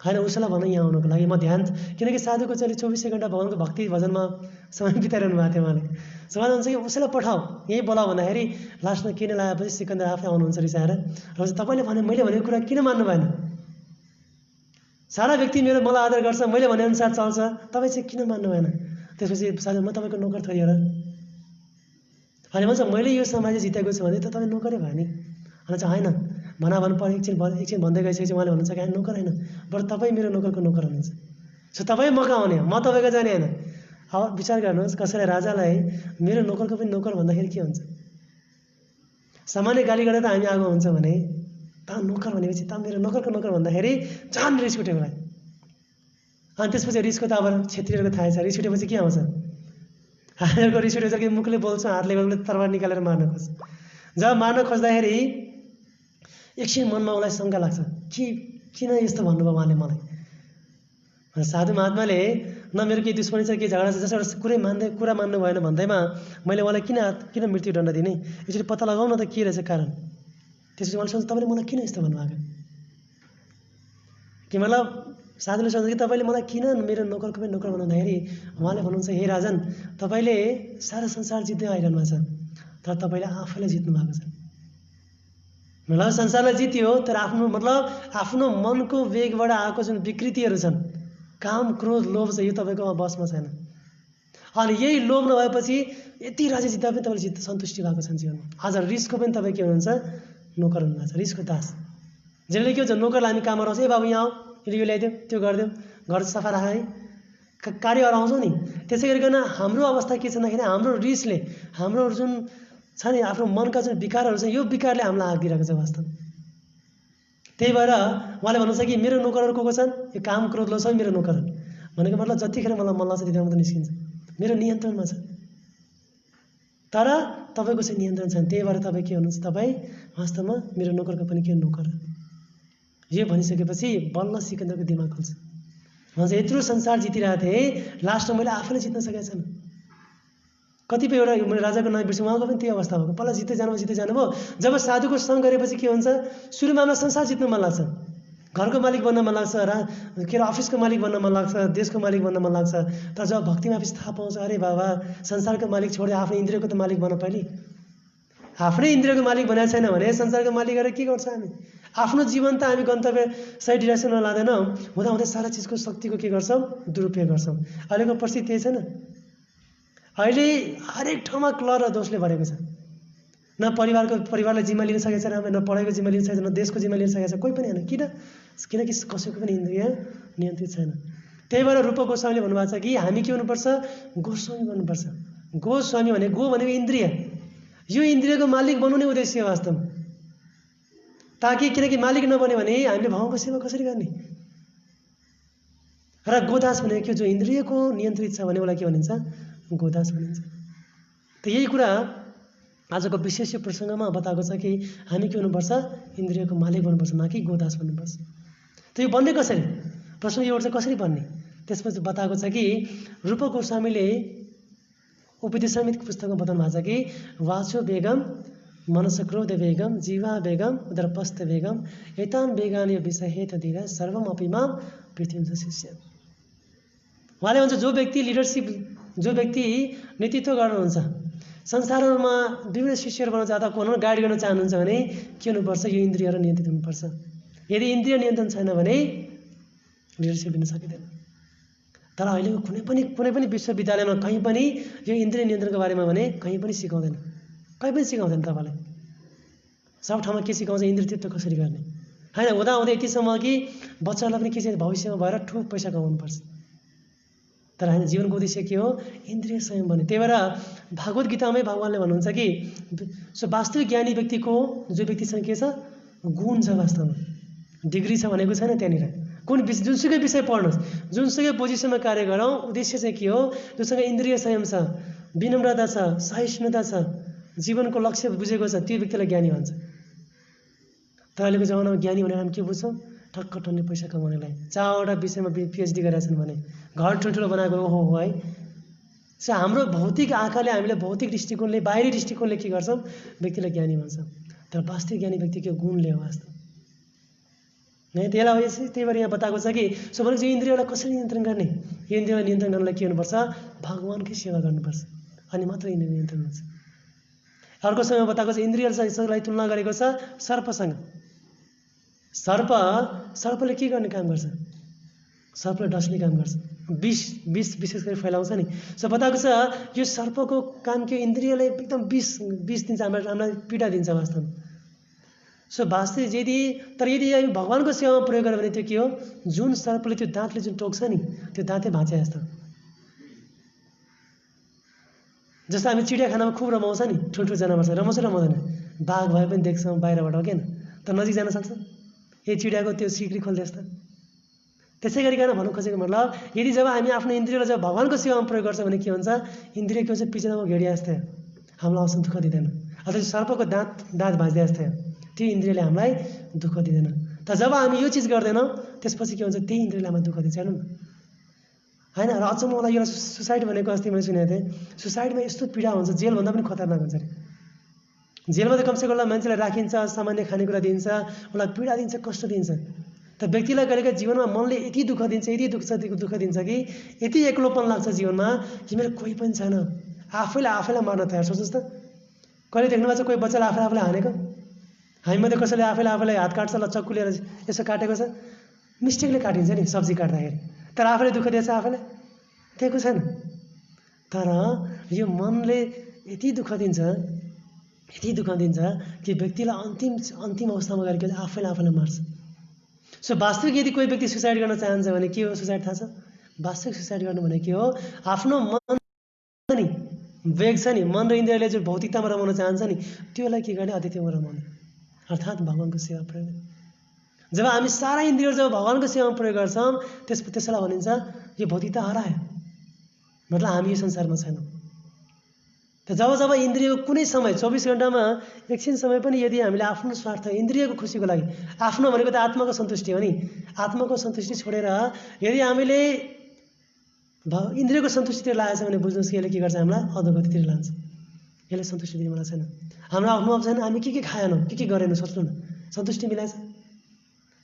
होइन उसैलाई भनौँ यहाँ आउनुको लागि, म ध्यान, किनकि साधुको चाहिँ 24 घण्टा भगवानको भक्ति भजनमा समय बिताइरहनु भएको थियो उहाँले। सो उहाँले भन्छ कि उसैलाई पठाऊ, यहीँ बोलाऊ भन्दाखेरि लास्टमा किन लगाएपछि सिकन्दर आफै आउनुहुन्छ रिसाएर, र तपाईँले भने मैले भनेको कुरा किन मान्नु भएन, सारा व्यक्ति मलाई आदर गर्छ, मैले भनेअनुसार चल्छ, तपाईँ चाहिँ किन मान्नु भएन। त्यसपछि साधु, म तपाईँको नोकर थोरै हो र, अनि भन्छ मैले यो समाज जितेको छु भने त तपाईँ नोकरै भयो नि। अनि चाहिँ होइन, भनाभन पर एकछिन भन्दै गइसकेपछि उहाँले भन्नुहुन्छ कि नोकर होइन, बरु तपाईँ मेरो नोकरको नोकर हुनुहुन्छ। सो तपाईँ म कहाँ आउने, म तपाईँको जाने होइन। अब विचार गर्नुहोस्, कसैलाई राजालाई मेरो नोकरको पनि नोकर भन्दाखेरि के हुन्छ। सामान्य गाली गर्दा त हामी आगो हुन्छ भने, त नोकर भनेपछि त मेरो नोकरको नोकर भन्दाखेरि झन् रिस उठ्यो मलाई। अनि त्यसपछि रिसको त अब क्षेत्रीहरूको थाहा छ, रिस उठेपछि के आउँछ, हामीहरूको रिस उठेपछि कि मुखले बोल्छ, हातले बोल्ने, तरबार निकालेर मार्न खोज्छ। जब मार्न खोज्दाखेरि एकछिन मनमा उसलाई शङ्का लाग्छ, किन यस्तो भन्नुभयो उहाँले मलाई। साधु महात्माले न मेरो केही दुश्मनी छ, केही झगडा छ, जसबाट कुरा मान्नु भएन भन्दैमा मैले उहाँलाई किन मृत्युदण्ड दिने, यसरी पत्ता लगाउँ न त के रहेछ कारण। त्यसपछि उहाँले सोच्छ तपाईँले मलाई किन यस्तो भन्नुभएको, कि मतलब साधुले सोच्छ कि तपाईँले मलाई किन मेरो नोकरको पनि नोकर बनाउँदाखेरि उहाँले भन्नुहुन्छ, हे राजन, तपाईँले सारा संसार जित्दै आइरहनु भएको छ, तर तपाईँले आफैलाई जित्नु भएको छ। मतलब संसारलाई जित्यो, तर आफ्नो मनको वेगबाट आएको जुन विकृतिहरू छन्, काम क्रोध लोभ छ, यो तपाईँको बसमा छैन। अनि यही लोभ नभएपछि यति राज्य जित्दा पनि तपाईँले सन्तुष्टि भएको छ जीवनमा। आज रिसको पनि तपाईँ के हुनुहुन्छ, नोकर हुनुहुन्छ, रिसको दास। जसले के हुन्छ, नोकरलाई हामी काम गराउँछ, ए बाबु यहाँ आऊ, यो ल्याइदेऊ, त्यो गरिदेऊ, घर सफा राख है, कार्य हराउँछौँ नि। त्यसै गरिकन हाम्रो अवस्था के छ भन्दाखेरि हाम्रो रिसले, हाम्रो जुन छ नि आफ्नो मनका जुन विकारहरू छ यो विकारले हामीलाई आग दिइरहेको छ वास्तवमा। त्यही भएर उहाँले भन्नुहुन्छ कि मेरो नोकरहरू को छन्, यो काम क्रोध लोभ सबै मेरो नोकरहरू। भनेको मतलब जतिखेर मलाई मन लाग्छ त्यतिखेर मात्रै निस्किन्छ, मेरो नियन्त्रणमा छ। तर तपाईँको चाहिँ नियन्त्रण छैन, त्यही भएर तपाईँ के हुनुहुन्छ, तपाईँ वास्तवमा मेरो नोकरको पनि के नोकर। यो भनिसकेपछि बल्ल सिकन्दरको दिमाग खुल्छ। भन्छ यत्रो संसार जितिरहेको थिएँ, लास्टमा मैले आफैले जित्न सकेको छैन। कतिपय एउटा मैले राजाको नाम बिर्सेँ, उहाँको पनि त्यही अवस्था भएको। पहिला जित्दै जानुभयो। जब साधुको सङ्ग गरेपछि के हुन्छ, सुरुमा हामीलाई संसार जित्नु मन लाग्छ, घरको मालिक बन्न मन लाग्छ, अफिसको मालिक बन्न मन लाग्छ, देशको मालिक बन्न मन लाग्छ। तर जब भक्तिमा पछि थाहा पाउँछ, अरे बाबा संसारको मालिक छोड्दै आफ्नो इन्द्रियको त मालिक बन्न पहिले। आफ्नै इन्द्रियको मालिक बनाएको छैन भने संसारको मालिक गरेर के गर्छ हामी? आफ्नो जीवन त हामी गन्तव्य सही डिरेक्सनमा लाँदैनौँ, हुँदाहुँदै सारा चिजको शक्तिको के गर्छौँ, दुरुपयोग गर्छौँ। अहिलेको परिस्थिति त्यही छैन? अहिले हरेक ठाउँमा क्लर र दोषले भरेको छ। न परिवारलाई जिम्मा लिन सकेको छैन, न पढाइको जिम्मा लिन सकेको छैन, न देशको जिम्मा लिन सकेको छ, कोही पनि होइन। किनकि कसैको पनि इन्द्रिय नियन्त्रित छैन। त्यही भएर रूप गोस्वामीले भन्नुभएको छ कि हामी के हुनुपर्छ, गोस्वामी बन्नुपर्छ। गोस्वामी भने गो भनेको इन्द्रिय, यो इन्द्रियको मालिक बन्नु नै उद्देश्य वास्तवमा। ताकि किनकि मालिक नबन्यो भने हामीले भगवानको सेवा कसरी गर्ने। र गोदास भनेको के, जो इन्द्रियको नियन्त्रित छ भने उसलाई के भनिन्छ, गोदास भनिन्छ। त यही कुरा आजको विशेष प्रसङ्गमा बताएको छ कि हामी के हुनुपर्छ, इन्द्रियको मालिक बन्नुपर्छ, न कि गोदास बन्नुपर्छ। त यो बन्ने कसरी, प्रश्न यो उठ्छ, कसरी बन्ने? त्यसपछि बताएको छ कि रूप गोस्वामीले उपदेशामृत पुस्तकमा बताउनु भएको छ कि वाचो बेगम, मनस क्रोध बेगम, जीवा बेगम, उदरपस्थ बेगम, एतान बेगान यो विषय हेत दिरा सर्वम अपिमा पृथ्वी शिष्य। उहाँले भन्छ जो व्यक्ति लिडरसिप, जो व्यक्ति नेतृत्व गर्नुहुन्छ, संसारमा विभिन्न शिष्यहरू बनाउन चाहँदा कोही गाइड गर्न चाहनुहुन्छ भने के हुनुपर्छ, यो इन्द्रियहरू नियन्त्रित हुनुपर्छ। यदि इन्द्रिय नियन्त्रण छैन भने लिडरसिप लिन सकिँदैन। तर अहिलेको कुनै पनि विश्वविद्यालयमा कहीँ पनि यो इन्द्रिय नियन्त्रणको बारेमा भने कहीँ पनि सिकाउँदैन, कहीँ पनि सिकाउँदैन। तपाईँलाई सब ठाउँमा के सिकाउँछ, इन्द्रियत्व कसरी गर्ने होइन। हुँदाहुँदै यतिसम्म कि बच्चाहरूलाई पनि के चाहिँ भविष्यमा भएर ठुलो पैसा कमाउनुपर्छ। तर होइन, जीवनको उद्देश्य के हो, इन्द्रिय संयम बन्ने। त्यही भएर भागवत गीतामै भगवान्ले भन्नुहुन्छ कि वास्तविक ज्ञानी व्यक्तिको जो व्यक्तिसँग के छ, गुण छ, वास्तवमा डिग्री छ भनेको छैन त्यहाँनिर। जुनसुकै विषय पढ्नुहोस्, जुनसुकै पोजिसनमा कार्य गरौँ, उद्देश्य चाहिँ के हो, जोसँग इन्द्रिय संयम छ, विनम्रता छ, सहिष्णुता छ, जीवनको लक्ष्य बुझेको छ, त्यो व्यक्तिलाई ज्ञानी भन्छ। तर अहिलेको जमानामा ज्ञानी भनेर हामी के बुझ्छौँ, ठक्क टन्ने पैसा कमाउनेलाई। 4वटा विषयमा PhD गरेका छन् भने घर ठुल्ठुलो बनाएको हो है। सो हाम्रो भौतिक आँखाले, हामीले भौतिक दृष्टिकोणले, बाहिरी दृष्टिकोणले के गर्छौँ, व्यक्तिलाई ज्ञानी भन्छौँ। तर वास्तविक ज्ञानी व्यक्तिको गुणले हो वास्तव नहीं। त्यही भएर यहाँ बताएको छ कि सो भनेको इन्द्रियलाई कसरी नियन्त्रण गर्ने, यो इन्द्रियलाई नियन्त्रण गर्नलाई के हुनुपर्छ, भगवानकै सेवा गर्नुपर्छ, अनि मात्र इन्द्रिय नियन्त्रण हुन्छ। अर्को समय बताएको छ इन्द्रियलाई तुलना गरेको छ सर्पसँग। सर्पले के गर्ने काम गर्छ, सर्पले डस्ने काम गर्छ, विष विशेष गरी फैलाउँछ नि। सो बताएको छ यो सर्पको काम के, इन्द्रियलाई एकदम विष दिन्छ, हामीलाई पीडा दिन्छ वास्तवमा। सो वास्तविक यदि भगवानको सेवामा प्रयोग गर्यो भने त्यो के हो, जुन सर्पले त्यो दाँतले जुन टोक्छ नि, त्यो दाँतै भाँचे जस्तो। जस्तो हामी चिडियाखानामा खुब रमाउँछ नि, ठुल्ठुलो जनावर छ, रमाउँछ रमाउँदैन, बाघ भए पनि देख्छौँ बाहिरबाट, हो किन, तर नजिक जान सक्छ ए चिडियाको त्यो सिक्री खोल्दै जस्तो। त्यसै गरिकन भन्नु खोजेको मतलब, यदि जब हामी आफ्नो इन्द्रियलाई जब भगवानको सेवामा प्रयोग गर्छ भने के हुन्छ, इन्द्रिय के हुन्छ, पिछडामा घेडिया जस्तै हामीलाई अवश्य दुःख दिँदैन। अथवा सर्पको दाँत भाँच्दै जस्तै त्यो इन्द्रियले हामीलाई दुःख दिँदैन। तर जब हामी यो चिज गर्दैनौँ त्यसपछि के हुन्छ, त्यही इन्द्रियले हामीलाई दुःख दिन्छ। हेर्नु न होइन। र अचम्म मलाई यो सुसाइड भनेको अस्ति मैले सुनेको थिएँ, सुसाइडमा यस्तो पीडा हुन्छ, जेलभन्दा पनि खतरनाक हुन्छ अरे। जेलमा त कमसेकम मान्छेलाई राखिन्छ, सामान्य खानेकुरा दिन्छ, उसलाई पीडा दिन्छ, कष्ट दिन्छ। त व्यक्तिलाई कहिलेका जीवनमा मनले यति दुःख दिन्छ, यति दुःख दिन्छ कि यति एक्लोपन लाग्छ जीवनमा कि मेरो कोही पनि छैन, आफैलाई मार्न तयार। सोच्नुहोस् त, कहिले देख्नुभएको छ कोही बच्चाले आफैलाई हानेको? हामीमध्ये कसैले आफैलाई हात काट्छ, ल चक्कु लिएर यसो काटेको छ, मिस्टेकले काटिन्छ नि सब्जी काट्दाखेरि, तर आफैले दुःख दिएछ, आफैलाई दिएको छैन। तर यो मनले यति दुःख दिन्छ कि व्यक्तिलाई अन्तिम अवस्थामा गएर आफैलाई मार्छ। सो वास्तविक यदि कोही व्यक्ति सुसाइड गर्न चाहन्छ भने के हो सुसाइड, थाहा छ? वास्तविक सुसाइड गर्नु भने के हो, आफ्नो मन नि वेग छ नि, मन र इन्द्रियले जो भौतिकतामा रमाउन चाहन्छ नि, त्योलाई के गर्ने? अद्वितीयमा रमाउने, अर्थात् भगवानको सेवा प्रयोग। जब हामी सारा इन्द्रियहरू जब भगवानको सेवामा प्रयोग गर्छौँ, त्यसलाई भनिन्छ यो भौतिकता हरायो, मतलब हामी यो संसारमा छैनौँ। त जब इन्द्रियको कुनै समय 24 घण्टामा एकछिन समय पनि यदि हामीले आफ्नो स्वार्थ इन्द्रियको खुसीको लागि, आफ्नो भनेको त आत्माको सन्तुष्टि हो नि, आत्माको सन्तुष्टि छोडेर यदि हामीले इन्द्रियको सन्तुष्टितिर लागेछ भने बुझ्नुहोस् कि यसले के गर्छ? हामीलाई अधोगतितिर लान्छ। यसले सन्तुष्टि दिनेवाला छैन। हाम्रो आफ्नो अब छैन, हामी के खाएनौँ, के गरेनौँ, सोच्नु न, सन्तुष्टि मिलाएछ?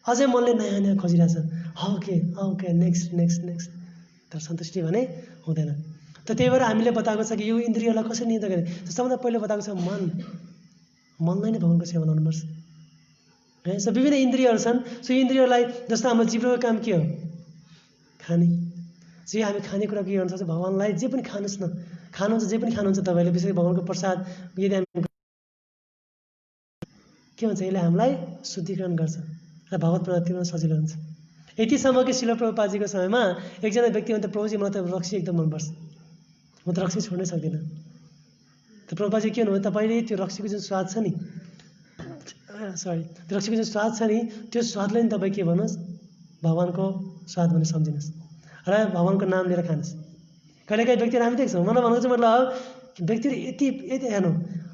अझै मनले नयाँ नयाँ खोजिरहेछ, ओके नेक्स्ट, तर सन्तुष्टि भने हुँदैन। त त्यही भएर हामीले बताएको छ कि यो इन्द्रियलाई कसरी नियन्त्रण गर्ने? सबभन्दा पहिलो बताएको छ मनलाई नै भगवानको सेवा बनाउनुपर्छ है। सो विभिन्न इन्द्रियहरू छन्। सो इन्द्रियहरूलाई जस्तो हाम्रो जिब्रोको काम के हो? खाने। सो हामी खानेकुरा के गर्नु सक्छ? भगवानलाई जे पनि खानुहोस् न, खानुहुन्छ जे पनि खानुहुन्छ तपाईँले, विशेष भगवानको प्रसाद यदि हामी के भन्छ, यसले हामीलाई शुद्धिकरण गर्छ र भगवत प्राप्तिमा सजिलो हुन्छ। यतिसम्म कि श्रील प्रभुपादजीको समयमा एकजना व्यक्ति भन्दा प्रभुजी मलाई त रक्सी एकदम मनपर्छ, म त रक्सी छोड्नै सक्दिनँ। त प्रभुपादजी के भन्नुभयो? तपाईँले त्यो रक्सीको जुन स्वाद छ नि, त्यो रक्सीको जुन स्वाद छ नि, त्यो स्वादलाई नि तपाईँ के भन्नुहोस्? भगवानको स्वाद भने सम्झिनुहोस् र भगवानको नाम लिएर खानुहोस्। कहिलेकाहीँ व्यक्तिहरू हामी देख्छौँ, मलाई भन्नुको चाहिँ मतलब व्यक्तिहरू यति हेर्नु,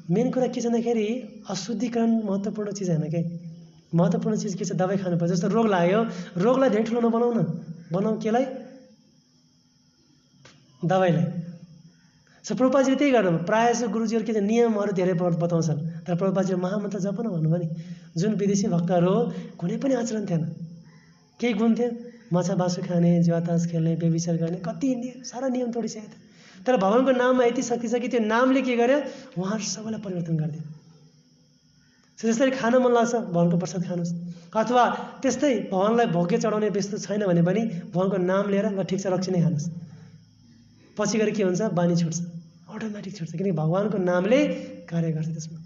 मेन कुरा के छ भन्दाखेरि अशुद्धिकरण महत्त्वपूर्ण चिज होइन के। महत्त्वपूर्ण चिज के छ? दबाई खानुपर्छ। जस्तो रोग लाग्यो, रोगलाई धेरै ठुलो नबनाऊ न, बनाऊ केलाई? दबाईलाई। सो प्रभुपादजीले त्यही गर्नु, प्रायः जस्तो गुरुजीहरू के छ, नियमहरू धेरै बताउँछन्, तर प्रभुपादजीले महामन्त्र जप न भन्नुभयो नि। जुन विदेशी भक्तहरू कुनै पनि आचरण थिएन, केही गुण थियो, माछा मासु खाने, जुवातास खेल्ने, व्यभिचार गर्ने, कति सारा नियम तोडिसकेको थियो। तर भगवानको नाममा यति शक्ति छ कि त्यो नामले के गर्यो? उहाँहरू सबैलाई परिवर्तन गरिदियो। जसरी खान मन लाग्छ भगवानको प्रसाद खानुहोस्, अथवा त्यस्तै भगवानलाई भोग्य चढाउने व्यस्त छैन भने पनि भगवानको नाम लिएर ल ठिक छ रक्सी नै खानुहोस्, पछि गएर के हुन्छ? बानी छुट्छ, अटोमेटिक छुट्छ, किनकि भगवानको नामले कार्य गर्छ त्यसमा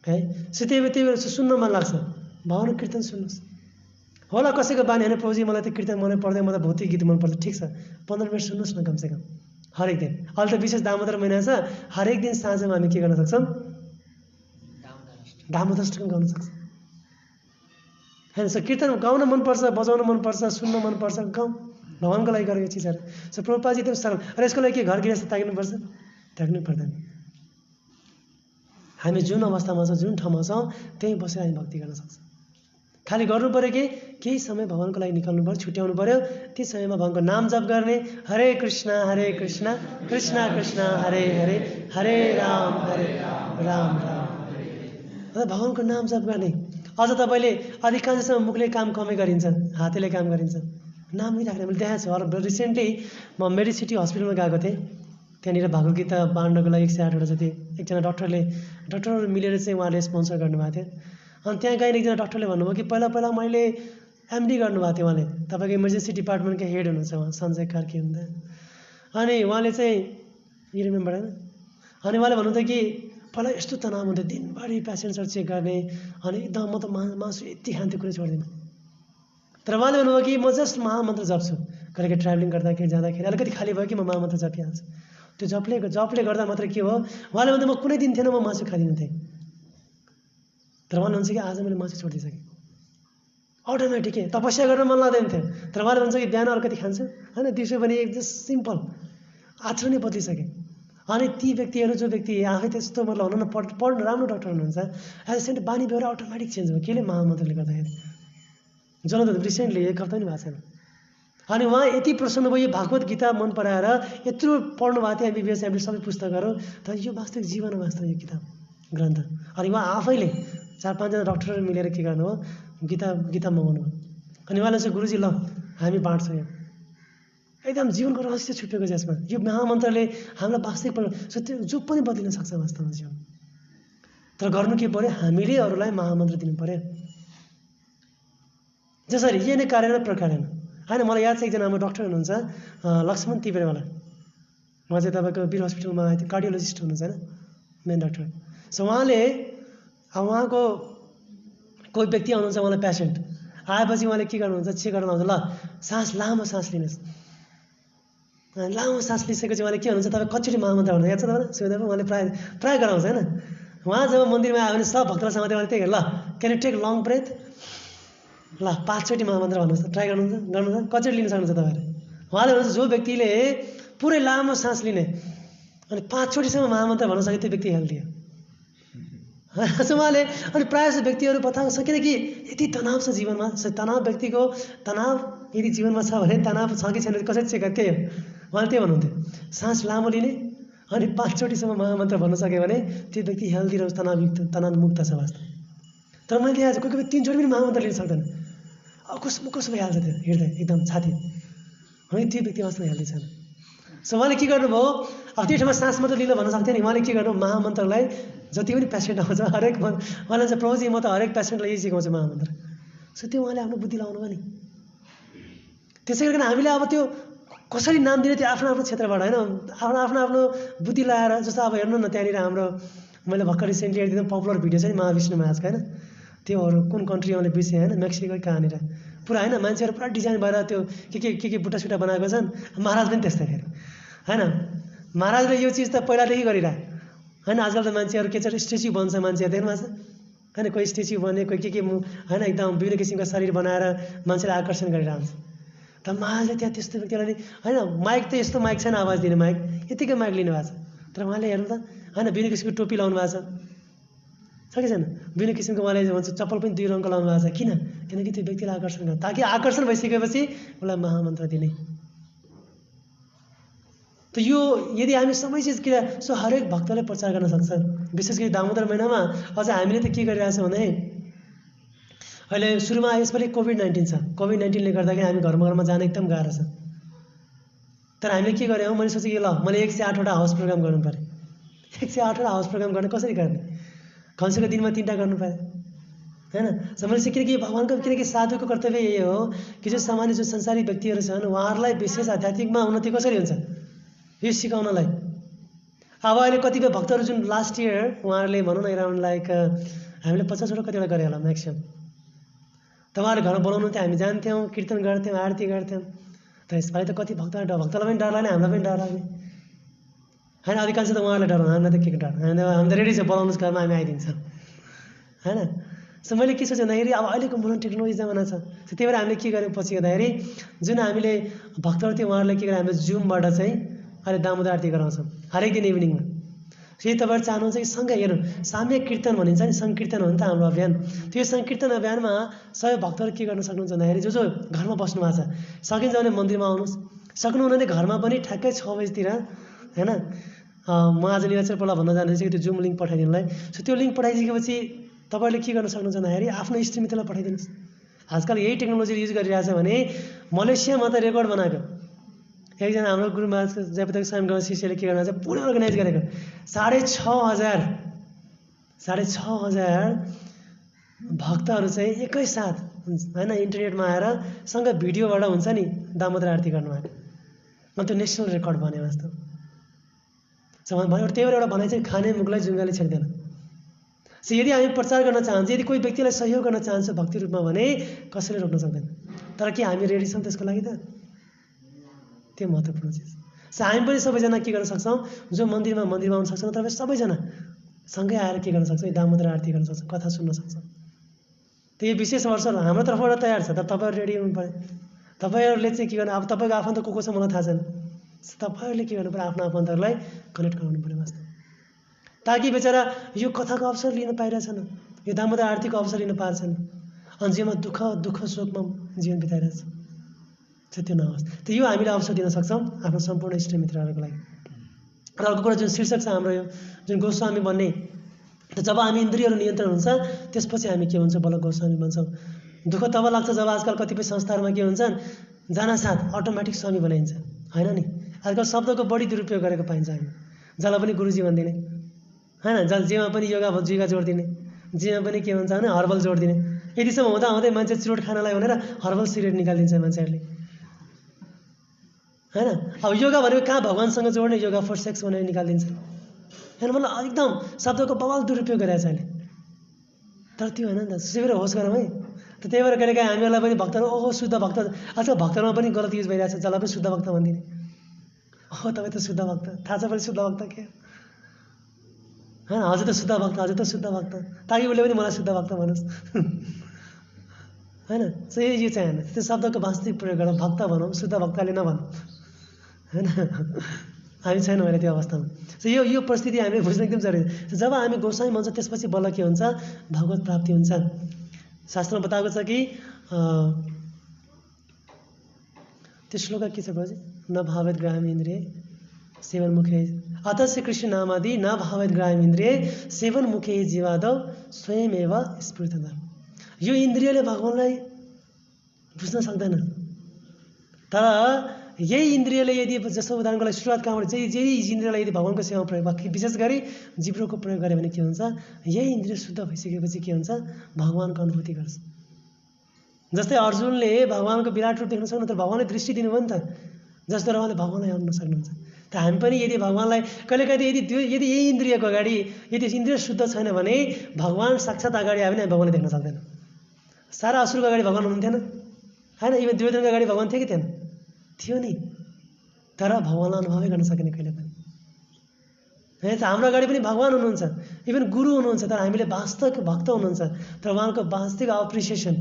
है। सो त्यही भएर सुन्न मन लाग्छ, भगवानको कीर्तन सुन्नुहोस्। होला कसैको बानी होइन, प्रभुजी मलाई त कीर्तन मनै पर्दैन, मलाई भौतिक गीत मनपर्छ, ठिक छ 15 मिनट सुन्नुहोस् न कमसेकम हरेक दिन। अहिले त विशेष दामोदर महिना छ, हरेक दिन साँझमा हामी के गर्न सक्छौँ? दामोदर अष्टकम गाउन सक्छ होइन। सो कीर्तन गाउन मनपर्छ, बजाउन मनपर्छ, सुन्न मनपर्छ, गाउँ, भगवानको लागि गरेको चिजहरू। सो प्रभुपादजी एकदम सरल। र यसको लागि के घर गृहस्थ त्याग्नुपर्छ? त्याग्नु पर्दैन। हामी जुन अवस्थामा छौँ, जुन ठाउँमा छौँ, त्यहीँ बसेर हामी भक्ति गर्न सक्छौँ। खालि गर्नु पऱ्यो कि केही समय भगवानको लागि निकाल्नु पऱ्यो, छुट्याउनु पऱ्यो। त्यो समयमा भगवानको नाम जप गर्ने, हरे कृष्ण कृष्ण कृष्ण हरे हरे, हरे राम राम र भगवानको नाम जप गर्ने। अझ तपाईँले अधिकांश समय मुखले काम कमै गरिन्छ, हातले काम गरिन्छ, नाम लिइराख्ने। मैले देखाएको छु। रिसेन्टली म मेडिसिटी हस्पिटलमा गएको थिएँ, त्यहाँनिर भागवत गीता बाँड्नको लागि 108वटा जति एकजना डक्टरहरू मिलेर चाहिँ उहाँले स्पोन्सर गर्नुभएको थियो। अनि त्यहाँ गएर एकजना डक्टरले भन्नुभयो कि पहिला मैले एमडी गर्नुभएको थियो उहाँले, तपाईँको इमर्जेन्सी डिपार्टमेन्टको हेड हुनुहुन्छ उहाँ, सञ्जय कार्की हुनुहुन्थ्यो। अनि उहाँले चाहिँ यु रिमेम्बर होइन, अनि उहाँले भन्नुहुन्थ्यो कि पहिला यस्तो तनाव हुन्थ्यो, दिनभरि पेसेन्ट्सहरू चेक गर्ने, अनि एकदम म त मासु यति खान्थ्यो, कुनै छोड्दिनँ। तर उहाँले भन्नुभयो कि म जस्ट महामन्त्र जप्छु, कहिलेकाहीँ ट्राभलिङ गर्दाखेरि जाँदाखेरि अलिकति खाली भयो कि म महामन्त्र जपिहाल्छु। त्यो जपले गर्दा मात्र के हो? उहाँले भन्दा म कुनै दिन थिएन म मासु खाँदिनँ थिएँ, तर उहाँले भन्छ कि आज मैले मासु छोडिदिइसकेँ, अटोमेटिक के तपस्या गर्न मन लाग्दैन थियो। तर उहाँले भन्छ कि बिहान अलिकति खान्छु होइन, दिउँसो पनि जस्ट सिम्पल आचरणै बदलिसके। अनि ती व्यक्तिहरू, जो व्यक्ति आफै त्यस्तो मतलब हुनु न पढ्नु राम्रो डक्टर हुनुहुन्छ, एज ए सेन्ट बानी बेहोरा अटोमेटिक चेन्ज भयो। केले? महामन्त्रले गर्दाखेरि। जन त रिसेन्टली 1 हप्ता पनि भएको छैन। अनि उहाँ यति प्रसन्न भयो, यो भागवत गीता मन पराएर यत्रो पढ्नु भएको थियो, MBBS MD सबै पुस्तकहरू, तर यो वास्तविक जीवन वास्तव यो किताब ग्रन्थ। अनि उहाँ आफैले 4-5 जना डक्टरहरू मिलेर के गर्नु हो? गीता मगाउनु हो। अनि उहाँले चाहिँ गुरुजी ल हामी बाँड्छौँ, यो एकदम जीवनको रहस्य छुपेको छ यसमा। यो महामन्त्रले हामीलाई वास्तविक त्यो जो पनि बदलिन सक्छ वास्तवमा जीवन। तर गर्नु के पर्यो? हामीले अरूलाई महामन्त्र दिनु पर्यो। जसरी यही नै कार्य प्रकारेन होइन। मलाई याद छ एकजना हाम्रो डक्टर हुनुहुन्छ लक्ष्मण तिब्रेवाला, उहाँ चाहिँ तपाईँको वीर हस्पिटलमा कार्डियोलोजिस्ट हुनुहुन्छ होइन, मेन डक्टर। सो उहाँले उहाँको कोही व्यक्ति आउनुहुन्छ, उहाँलाई पेसेन्ट आएपछि उहाँले के गर्नुहुन्छ? चेक गर्न आउँछ, ल लामो सास लिनुहोस्, लामो सास लिइसकेपछि उहाँले के भन्नुहुन्छ, तपाईँ कतिचोटि महामन्त्र भन्नु याद छ तपाईँलाई? सुन्दा उहाँले प्राय गराउँछ होइन। उहाँ जब मन्दिरमा आयो भने सब भक्तलाई समाते उहाँले त्यही ल can you take long breath, ल 5 चोटि महामन्त्र भन्नुहोस् त, ट्राई गर्नुहुन्छ कतिचोटि लिन सक्नुहुन्छ तपाईँहरू? उहाँले भन्नुहुन्छ जो व्यक्तिले पुरै लामो सास लिने अनि 5 चोटिसम्म महामन्त्र भन्न सक्यो त्यो व्यक्ति हेल्दी हो। उहाँले अनि प्रायः जस्तो व्यक्तिहरू बताउँछ किनकि यति तनाव छ जीवनमा, तनाव व्यक्तिको तनाव यदि जीवनमा छ भने तनाव छ कि छैन कसरी चेक गर्ने, त्यही हो। उहाँले त्यही भन्नुहुन्थ्यो, सास लामो लिने अनि 5 चोटिसम्म महामन्त्र भन्न सक्यो भने त्यो व्यक्ति हेल्दी र तनावमुक्त छ वास्तव। तर मैले आज कोही 3 चोटि पनि महामन्त्र लिन सक्दैन, अकुस भइहाल्छ त्यो हृदय एकदम छाती, अनि त्यो व्यक्ति वास्तवमा हेल्दी छैन। सो उहाँले के गर्नुभयो, अब त्यो ठाउँमा सास मात्र लिन भन्न सक्थेन नि, उहाँले के गर्नु महामन्त्रलाई जति पनि पेसेन्ट आउँछ हरेक उहाँले चाहिँ प्रभुजी म त हरेक पेसेन्टलाई यही सिकाउँछु महामन्त्र। सो त्यो उहाँले आफ्नो बुद्धि लाउनु भयो नि। त्यसै गरिकन हामीले अब त्यो कसरी नाम दिने त्यो आफ्नो क्षेत्रबाट होइन, आफ्नो बुद्धि लगाएर। जस्तो अब हेर्नु न त्यहाँनिर हाम्रो मैले भर्खर रिसेन्टली एकदम पपुलर भिडियो छ नि महाविष्णु महाजको होइन, त्योहरू कुन कन्ट्री आउने बिर्सेँ होइन, मेक्सिको कहाँनिर पुरा होइन मान्छेहरू पुरा डिजाइन भएर त्यो के बुट्टा बनाएको छन्। महाराज पनि त्यस्तै फेरि होइन, महाराजले यो चिज त पहिलादेखि गरिरहे होइन। आजकल त मान्छेहरू के छ स्ट्याच्यु बन्छ, मान्छेहरू देख्नु भएको छ होइन, कोही स्ट्याच्यु बने कोही के होइन, एकदम विभिन्न किसिमको शरीर बनाएर मान्छेलाई आकर्षण गरिरहन्छ। तर महाराजले त्यहाँ त्यस्तो व्यक्तिलाई होइन, माइक त यस्तो माइक छैन आवाज दिने माइक, यतिकै माइक लिनु भएको छ। तर उहाँले हेर्नु त होइन विभिन्न किसिमको टोपी लाउनु भएको छ कि छैन, विभिन्न किसिमको उहाँले भन्छ चप्पल पनि 2 रङको लाउनु भएको छ। किन? किनकि त्यो व्यक्तिलाई आकर्षण गर्छ, ताकि आकर्षण भइसकेपछि उसलाई महामन्त्र दिने। त यो यदि हामी सबै चिज किन सो हरेक भक्तले प्रचार गर्न सक्छ। विशेष गरी दामोदर महिनामा अझ हामीले त के गरिरहेछौँ भने अहिले सुरुमा यसपालि कोभिड-19 छ, कोभिड-19ले गर्दाखेरि हामी घरमा जान एकदम गाह्रो छ। तर हामीले के गऱ्यौँ, मैले सोचेँ कि ल मैले 108वटा हाउस प्रोग्राम गर्नु पऱ्यो। 108वटा हाउस प्रोग्राम गर्ने कसरी गर्ने, कमसेकम दिनमा 3टा गर्नु पऱ्यो होइन। मैले चाहिँ किनकि भगवान्को किनकि साधुको कर्तव्य यही हो कि जो सामान्य जो संसारी व्यक्तिहरू छन् उहाँहरूलाई विशेष आध्यात्मिकमा उन्नति कसरी हुन्छ यो सिकाउनलाई। अब अहिले कतिपय भक्तहरू जुन लास्ट इयर उहाँहरूले भनौँ न एराउन्ड लाइक हामीले 50वटा कतिवटा गरे होला म्याक्सिमम, त उहाँहरूले घरमा बोलाउनु थियो, हामी जान्थ्यौँ, कीर्तन गर्थ्यौँ, आरती गर्थ्यौँ। त यसपालि त कति भक्तलाई पनि डर लाग्ने, हामीलाई पनि डर लाग्ने होइन। अधिकांश त उहाँहरूलाई डर, हामीलाई त के डर, हामी त रेडी छ, बोलाउनुहोस् घरमा हामी आइदिन्छौँ होइन। सो मैले के सोचेँ भन्दाखेरि अब अहिलेको मोडर्न टेक्नोलोजी जमाना छ, त्यही भएर हामीले के गर्यौँ पछि गर्दाखेरि जुन हामीले भक्तहरू थियो उहाँहरूलाई के गर्यो, हामीले जुमबाट चाहिँ अहिले दामोदर आरती गराउँछौँ हरेक दिन इभिनिङमा। फेरि तपाईँहरू चाहनुहुन्छ कि सँगै हेर्नु साम्य कीर्तन भनिन्छ नि, सङ्कीर्तन हो नि त हाम्रो अभियान। त्यो सङ्कीर्तन अभियानमा सबै भक्तहरू के गर्न सक्नुहुन्छ भन्दाखेरि जो घरमा बस्नु भएको छ सकिन्छ भने मन्दिरमा आउनुहोस्, सक्नुहुन्न भने घरमा पनि ठ्याक्कै 6 बजीतिर होइन। म आज निरक्षरपल्ला भन्न जाँदैछु कि त्यो जुम लिङ्क पठाइदिनुलाई। सो त्यो लिङ्क पठाइसकेपछि तपाईँहरूले के गर्न सक्नुहुन्छ भन्दाखेरि आफ्नो इष्टमित्रलाई पठाइदिनुहोस्। आजकल यही टेक्नोलोजी युज गरिरहेछ भने मलेसियामा त रेकर्ड बनाएको एकजना हाम्रो गुरुमा जयप्रताप स्वामी गाउँ शिष्यले के गर्नु चाहिँ पुरै अर्गनाइज गरेको 6,500 भक्तहरू चाहिँ एकैसाथ होइन इन्टरनेटमा आएर सँगै भिडियोबाट हुन्छ नि दामोदर आरती गर्नुभएको। अनि त्यो नेसनल रेकर्ड बन्यो वास्तव। त्यही भएर एउटा भनाइ चाहिँ खाने मुखलाई जुङ्गाले छेक्दैन। सो यदि हामी प्रचार गर्न चाहन्छौँ, यदि कोही व्यक्तिलाई सहयोग गर्न चाहन्छ भक्ति रूपमा भने कसैले रोक्न सक्दैन। तर के हामी रेडी छौँ त्यसको लागि त? त्यो महत्त्वपूर्ण चिज। सो हामी पनि सबैजना के गर्न सक्छौँ, जो मन्दिरमा आउन सक्छौँ, तपाईँ सबैजना सँगै आएर के गर्न सक्छौँ, दामोदर आरती गर्न सक्छौँ, कथा सुन्न सक्छौँ। त यो विशेष वर्ष हाम्रो तर्फबाट तयार छ, तर तपाईँहरू रेडी हुनु पऱ्यो। तपाईँहरूले चाहिँ के गर्नु, अब तपाईँको आफन्त को छ मलाई थाहा छैन, तपाईँहरूले के गर्नु पऱ्यो, आफ्नो आफन्तहरूलाई कनेक्ट गराउनु पऱ्यो वास्तव, ताकि बेचारा यो कथाको अवसर लिन पाइरहेछन्, यो दामोदर आरतीको अवसर लिन पाएछन्, अनि जेमा दुःख शोकमा जीवन बिताइरहेछ त्यो नहोस्। त यो हामीले अवसर दिन सक्छौँ आफ्नो सम्पूर्ण इष्टमित्रहरूको लागि। र अर्को कुरा जुन शीर्षक छ हाम्रो यो जुन गोस्वामी बन्ने, त जब हामी इन्द्रियहरू नियन्त्रण हुन्छ त्यसपछि हामी के हुन्छ बल्ल गोस्वामी बन्छौँ। दुःख तब लाग्छ जब आजकल कतिपय संस्थाहरूमा के हुन्छन् जानासाथ अटोमेटिक स्वामी बनाइन्छ होइन नि। आजकल शब्दको बढी दुरुपयोग गरेको पाइन्छ हामी, जसलाई पनि गुरुजी भनिदिने होइन, जेमा पनि योगा जोडिदिने, जेमा पनि के भन्छ भने हर्बल जोडिदिने। यतिसम्म हुँदै मान्छे चुरोट खानलाई भनेर हर्बल सिगरेट निकालिदिन्छ मान्छेहरूले होइन। अब योगा भनेको कहाँ भगवान्सँग जोड्ने, योगा फर सेक्स भनेर निकालिदिन्छ होइन। मतलब एकदम शब्दको बवाल दुरुपयोग गरेछ अहिले, तर त्यो होइन नि त। त्यसै होस् गरौँ है। त त्यही भएर कहिलेकाहीँ हामीहरूलाई पनि भक्तहरू शुद्ध भक्त, आजकल भक्तहरूमा पनि गलत युज भइरहेछ, जसलाई पनि शुद्ध भक्त भनिदिने तपाईँ त शुद्ध भक्त, थाहा छ पनि शुद्ध भक्त के होइन, हजुर त शुद्ध भक्त, हजुर त शुद्ध भक्त, ताकि उसले पनि मलाई शुद्ध भक्त भनोस् होइन। चाहिँ यो चाहिँ होइन, त्यो शब्दको वास्तविक प्रयोग गरौँ, भक्त भनौँ, शुद्ध भक्तले नभनौँ होइन। हामी छैनौँ अहिले त्यो अवस्थामा। यो परिस्थिति हामीले बुझ्न एकदम जरुरी। जब हामी गोसाई भन्छ त्यसपछि बल्ल के हुन्छ, भगवत प्राप्ति हुन्छ। शास्त्रमा बताएको छ कि त्यो श्लोक के छ बाजे, न भावेत ग्राह्यम इन्द्रिय सेवन मुखे अतः श्री कृष्ण नामादि न भावेत ग्राह्यम इन्द्रिय सेवन मुखे जीवादौ स्वयमेव स्फुर्तत। यो इन्द्रियले भगवानलाई बुझ्न सक्दैन, तर यही इन्द्रियले यदि, जस्तो उदाहरणको लागि सुरुवात कहाँबाट, यही इन्द्रियलाई यदि भगवानको सेवा प्रयोग, विशेष गरी जिब्रोको प्रयोग गऱ्यो भने के हुन्छ, यही इन्द्रिय शुद्ध भइसकेपछि के हुन्छ, भगवानको अनुभूति गर्छ। जस्तै अर्जुनले भगवानको विराट रूप देख्न सक्नु, तर भगवानले दृष्टि दिनुभयो नि त, जसद्वारा उहाँले भगवानलाई हेर्न सक्नुहुन्छ। त हामी पनि यदि भगवानलाई कहिलेकाहीँ यदि यही इन्द्रियको अगाडि यदि इन्द्रिय शुद्ध छैन भने भगवान साक्षात् अगाडि आयो भने हामी भगवानले देख्न सक्दैन। सारा असुरको अगाडि भगवान हुनुहुन्थेन होइन, इभन दुर्योधनको अगाडि भगवान थियो कि थिएन, थियो नि, तर भगवानलाई अनुभवै गर्न सकेन कहिले पनि। हाम्रो अगाडि पनि भगवान हुनुहुन्छ, इभन गुरु हुनुहुन्छ, तर हामीले वास्तविक भक्त हुनुहुन्छ, तर उहाँको वास्तविक एप्रिसिएसन,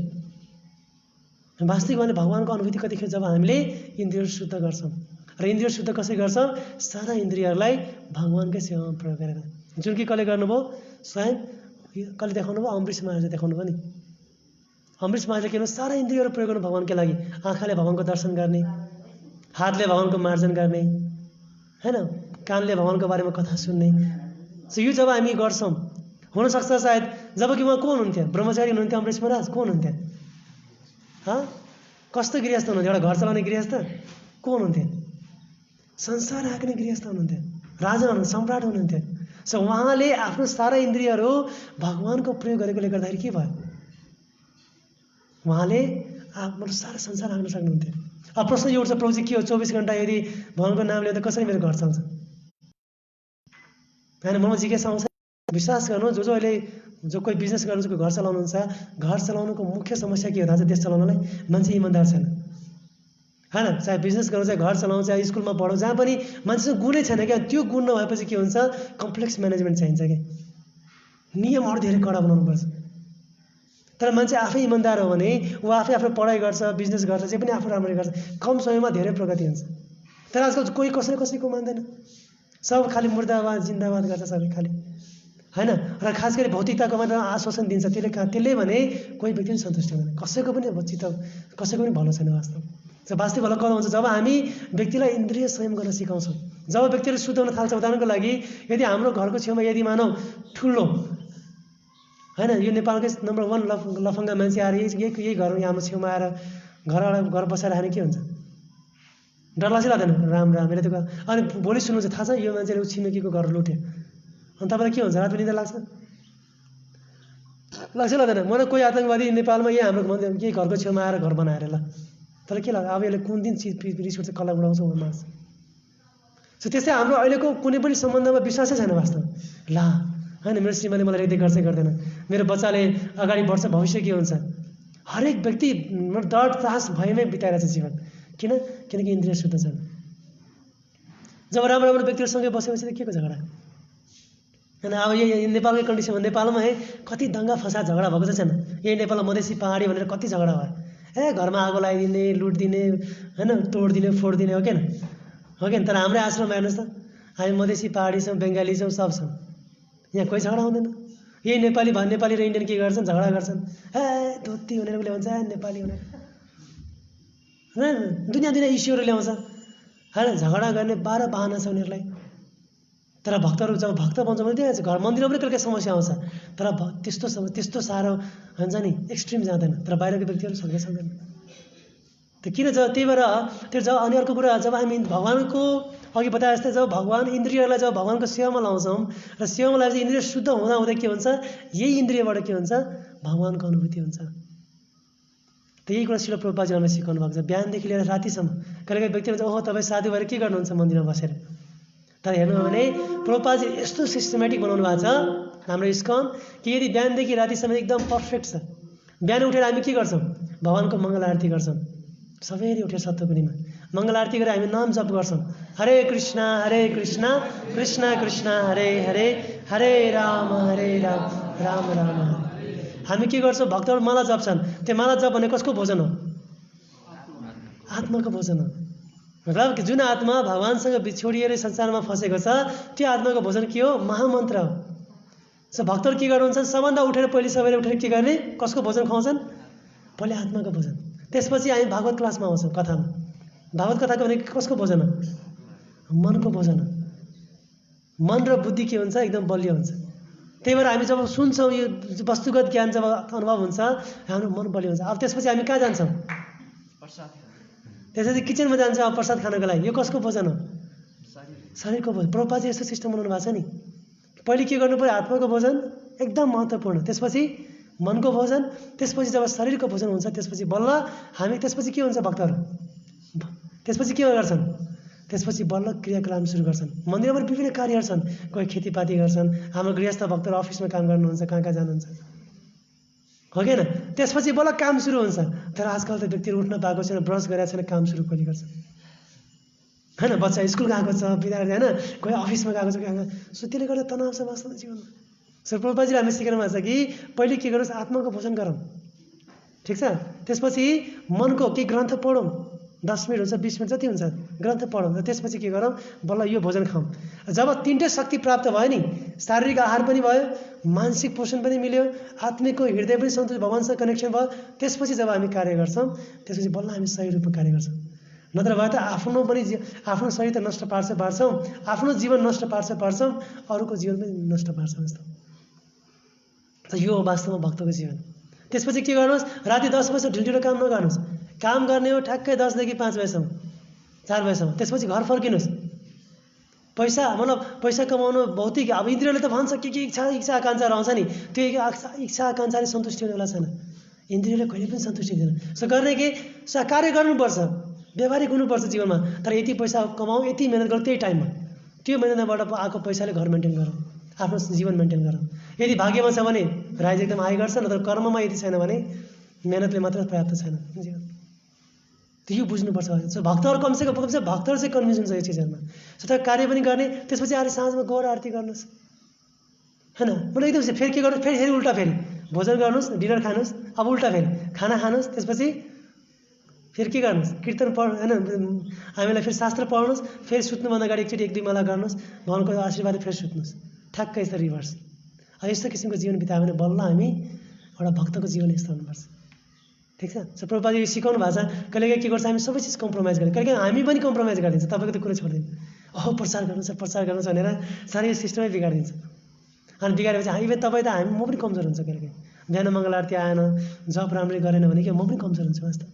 वास्तविक उहाँले भगवानको अनुभूति कतिखेर जब हामीले इन्द्रिय शुद्ध गर्छौँ। र इन्द्रिय शुद्ध कसरी गर्छौँ, सारा इन्द्रियहरूलाई भगवानकै सेवामा प्रयोग गरेर, जुन कि कसले गर्नुभयो, स्वयं कसले देखाउनु भयो, अम्बरीश महाराजले देखाउनु भयो नि। अम्बरीश महाराजले के भन्नु, सारा इन्द्रियहरू प्रयोग गर्नु भगवानकै लागि। आँखाले भगवानको दर्शन गर्ने, हातले भगवानको मार्जन गर्ने होइन, कानले भगवानको बारेमा कथा सुन्ने। यो जब हामी गर्छौँ, हुनसक्छ सायद जब कि उहाँ को हुनुहुन्थ्यो, ब्रह्मचारी हुनुहुन्थ्यो अम्बरीश महाराज, को हुनुहुन्थ्यो, कस्तो गृहस्थ हुनुहुन्थ्यो, एउटा घर चलाउने गृहस्थ को हुनुहुन्थ्यो, संसार राख्ने गृहस्थ हुनुहुन्थ्यो, राजा हुनुहुन्थ्यो, सम्राट हुनुहुन्थ्यो। उहाँले आफ्नो सारा इन्द्रियहरू भगवानको प्रयोग गरेकोले गर्दाखेरि के भयो, उहाँले आफ्नो सारा संसार राख्न सक्नुहुन्थ्यो। अब प्रश्न यो उठ्छ, प्रभुजी के हो 24 घण्टा यदि भगवानको नाम लिँदा कसरी मेरो घर चल्छ होइन। ममा जिज्ञासा आउँछ, विश्वास गर्नु, जो अहिले जो कोही बिजनेस गर्नुहुन्छ, कोही घर चलाउनुहुन्छ, घर चलाउनुको मुख्य समस्या के हो थाहा छ, देश चलाउनलाई मान्छे इमान्दार छैन होइन। चाहे बिजनेस गर्नु, चाहे घर चलाउनु, चाहे स्कुलमा पढौँ, जहाँ पनि मान्छेसँग गुणै छैन क्या। त्यो गुण नभएपछि के हुन्छ, कम्प्लेक्स म्यानेजमेन्ट चाहिन्छ क्या, नियमहरू धेरै कडा बनाउनुपर्छ। तर मान्छे आफै इमान्दार हो भने ऊ आफै आफ्नो पढाइ गर्छ, बिजनेस गर्छ, जे पनि आफू राम्ररी गर्छ, कम समयमा धेरै प्रगति हुन्छ। तर आजकल कोही कसैको मान्दैन, सब खालि मुर्दाबाद जिन्दाबाद गर्छ सबै खालि होइन। र खास गरी भौतिकताको मात्र आश्वासन दिन्छ, त्यसले भने कोही व्यक्ति पनि सन्तुष्ट हुँदैन, कसैको पनि चित्त, कसैको पनि भलो छैन वास्तव। वास्तविक भलो कब हुन्छ, जब हामी व्यक्तिलाई इन्द्रिय संयम गर्न सिकाउँछौँ। जब व्यक्तिहरू शुद्ध हुन थाल्छ, उदाहरणको लागि यदि हाम्रो घरको छेउमा यदि मानौ ठुलो होइन, यो नेपालकै नम्बर 1 लफङ्गा मान्छे आएर यही घर हाम्रो छेउमा आएर घर बसाएर आएर के हुन्छ, डर लाग्छ लाग्दैन, राम यसले त्यो। अनि भोलि सुन्नुहुन्छ, थाहा छ यो मान्छेले छिमेकीको घर लुट्यो, अनि तपाईँलाई के हुन्छ, रात निद्रा लाग्छ लाग्दैन। मलाई कोही आतङ्कवादी नेपालमा यही हाम्रो यही घरको छेउमा आएर घर बनाएर ल, तर के लाग्छ, अब यसले कुन दिन रिस उठ्छ, कसलाई उडाउँछ मार्छ। त्यस्तै हाम्रो अहिलेको कुनै पनि सम्बन्धमा विश्वासै छैन वास्तव। ला होइन, मेरो श्रीमानले मलाई रेखदेख गर्छै गर्दैन, मेरो बच्चाले अगाडि बढ्छ, भविष्य के हुन्छ। हरेक व्यक्ति डर त्रास भयमै बिताइरहेछ जीवन, किनकि इन्द्रिय शुद्ध छन्। जब राम्रो व्यक्तिहरूसँगै बसेपछि त के को झगडा होइन। अब यही नेपालकै कन्डिसनमा, नेपालमा कति दङ्गा फसाद झगडा भएको छैन। यही नेपालमा मधेसी पहाडी भनेर कति झगडा भयो, घरमा आगो लगाइदिने, लुटिदिने होइन, तोडिदिने, फोडिदिने, हो कि तर हाम्रै आश्रममा हेर्नुहोस् त, हामी मधेसी पहाडी छौँ, बङ्गाली छौँ, सब छौँ, यहाँ कोही झगडा हुँदैन। यही नेपाली र इन्डियन के गर्छन्, झगडा गर्छन्, धोती भनेर उसले भन्छ, नेपाली भनेर होइन, दुनियाँ इस्युहरू ल्याउँछ होइन, झगडा गर्ने 12 बहाना छ उनीहरूलाई। तर भक्तहरू जब भक्त बन्छ भने त्यही घर मन्दिरमा पनि कहिले समस्या आउँछ, तर त्यस्तो साह्रो हुन्छ नि, एक्सट्रिम जाँदैन। तर बाहिरको व्यक्तिहरू सक्दैन। किन त्यही भएर त्यो जब अनि अर्को कुरा, जब हामी भगवानको अघि बताए जस्तै जब भगवान इन्द्रियहरूलाई जब भगवानको सेवामा लाउँछौँ र सेवामा लगाएर इन्द्रिय शुद्ध हुँदा के हुन्छ, यही इन्द्रियबाट के हुन्छ, भगवानको अनुभूति हुन्छ। यही कुरा श्रील प्रभुपादजी हामीलाई सिकाउनु भएको छ। बिहानदेखि लिएर रातिसम्म कहिलेकाहीँ व्यक्ति भन्छ, ओहो तपाईँ साधु भएर के गर्नुहुन्छ मन्दिरमा बसेर। तर हेर्नु हो भने प्रभुपादजी यस्तो सिस्टमेटिक बनाउनु भएको छ हाम्रो इस्कन कि यदि बिहानदेखि रातिसम्म एकदम पर्फेक्ट छ। बिहान उठेर हामी के गर्छौँ, भगवानको मङ्गल आरती गर्छौँ, सबैले उठेर सप्तकुनीमा मङ्गल आरती गरेर हामी नाम जप गर्छौँ। हरे कृष्ण कृष्ण कृष्ण हरे हरे हरे राम राम राम हरे। हामी के गर्छौँ भक्तहरू माला जप्छन्, त्यो माला जप भने कसको भोजन हो? आत्माको भोजन हो। मतलब जुन आत्मा भगवानसँग बिछोडिएर संसारमा फसेको छ त्यो आत्माको भोजन के हो? महामन्त्र हो। सो भक्तहरू के गर्नुहुन्छ? सबभन्दा उठेर पहिले सबैले उठेर के गर्ने? कसको भोजन खुवाउँछन्? पहिले आत्माको भोजन, त्यसपछि हामी भागवत क्लासमा आउँछौँ, कथामा। भागवत कथाको भनेको कसको भोजन हो? मनको भोजन हो। मन र बुद्धि के हुन्छ? एकदम बलियो हुन्छ। त्यही भएर हामी जब सुन्छौँ यो वस्तुगत ज्ञान जब अनुभव हुन्छ हाम्रो मन बलियो हुन्छ। अब त्यसपछि हामी कहाँ जान्छौँ? त्यसपछि किचनमा जान्छौँ अब प्रसाद खानको लागि। यो कसको भोजन हो? शरीरको भोजन। प्रभुपादजी यस्तो सिस्टम बनाउनु भएको छ नि। पहिले के गर्नु पर्यो? आत्माको भोजन एकदम महत्त्वपूर्ण, त्यसपछि मनको भोजन, त्यसपछि जब शरीरको भोजन हुन्छ त्यसपछि बल्ल हामी त्यसपछि के हुन्छ भक्तहरू? त्यसपछि के गर्छन्? त्यसपछि बल्ल क्रियाकलाप सुरु गर्छन्। मन्दिरमा विभिन्न कार्यहरू छन्, कोही खेतीपाती गर्छन्, हाम्रो गृहस्थ भक्तहरू अफिसमा काम गर्नुहुन्छ, कहाँ कहाँ जानुहुन्छ, हो कि होइन? त्यसपछि बल्ल काम सुरु हुन्छ। तर आजकल त व्यक्तिहरू उठ्न पाएको छैन, ब्रस गरेको छैन, काम सुरु कहिले गर्छ होइन? बच्चा स्कुल गएको छ, विद्यार्थी होइन, कोही अफिसमा गएको छ, सो त्यसले गर्दा तनाव छ वास्तवमा जीवनमा। सो प्रभुपादजीले हामीले सिकाउनु भएको छ कि पहिले के गरोस्? आत्माको भोजन गरौँ, ठिक छ? त्यसपछि मनको के ग्रन्थ पढौँ, 10 मिनट हुन्छ 20 मिनट जति हुन्छ ग्रन्थ पढौँ, र त्यसपछि के गरौँ? बल्ल यो भोजन खाऊँ। जब तिनटै शक्ति प्राप्त भयो नि, शारीरिक आहार पनि भयो, मानसिक पोषण पनि मिल्यो, आत्मिकको हृदय पनि सन्तुष्ट, भगवानसँग कनेक्सन भयो, त्यसपछि जब हामी कार्य गर्छौँ त्यसपछि बल्ल हामी सही रूपमा कार्य गर्छौँ। नत्र भए त आफ्नो शरीर त नष्ट पार्छौँ, आफ्नो जीवन नष्ट पार्छौँ, अरूको जीवन पनि नष्ट पार्छौँ जस्तो। त यो हो वास्तवमा भक्तको जीवन। त्यसपछि के गर्नुहोस्? राति 10 बजे ढिलो काम नगर्नुहोस्। काम गर्ने हो ठ्याक्कै 10 देखि 5 बजेसम्म, 4 बजेसम्म, त्यसपछि घर फर्किनुहोस्। पैसा कमाउनु भौतिक, अब इन्द्रियले त भन्छ के इच्छा आकाङ्क्षा रहन्छ नि, त्यो इच्छा आकाङ्क्षाले सन्तुष्टि हुनेवाला छैन। इन्द्रियले कहिले पनि सन्तुष्टि हुँदैन। सो गर्ने के? कार्य गर्नुपर्छ, व्यवहारिक हुनुपर्छ जीवनमा। तर यति पैसा कमाऊ, यति मेहनत गरौँ, त्यही टाइममा त्यो मेहनतबाट आएको पैसाले घर मेन्टेन गरौँ, आफ्नो जीवन मेन्टेन गरौँ। यदि भाग्यमा छ भने राइज एकदम आइ गर्छ, नत्र कर्ममा यदि छैन भने मेहनतले मात्र पर्याप्त छैन जीवन। यो बुझ्नुपर्छ। सो भक्तहरू कमसेकम भक्तहरू चाहिँ कन्भिन्स हुन्छ यो चिजहरूमा। सो त कार्य पनि गर्ने, त्यसपछि आएर साँझमा गौर आरती गर्नुहोस् होइन? मतलब एकदम फेरि के गर्नुहोस्? फेरि उल्टा, फेरि भोजन गर्नुहोस्, डिनर खानुहोस्, अब उल्टा फेरि खाना खानुहोस्, त्यसपछि फेरि के गर्नुहोस्? कीर्तन होइन, हामीलाई फेरि शास्त्र पढ्नुहोस्, फेरि सुत्नुभन्दा अगाडि एकचोटि 1-2 माला गर्नुहोस्, भगवानको आशीर्वाद फेरि सुत्नुहोस्, ठ्याक्कै यस्तो रिभर्स। यस्तो किसिमको जीवन बितायो भने बल्ल हामी एउटा भक्तको जीवन यस्तो हुनुपर्छ, ठिक छ? सो प्रभुपादले सिकाउनु भएको छ। कहिलेकाहीँ के गर्छ? हामी सबै चिज कम्प्रोमाइज गर्छौँ, कहिलेकाहीँ हामी पनि कम्प्रोमाइज गरिदिन्छ, तपाईँको त कुरो छोडिदिनु, प्रचार गर्नु छ भनेर साह्रै सिस्टमै बिगारिदिन्छ। अनि बिगारेपछि इभन तपाईँ त म पनि कमजोर हुन्छ। कहिलेकाहीँ बिहान मङ्गल आरती आएन, जप राम्ररी गरेन भने के म पनि कमजोर हुन्छु वास्तव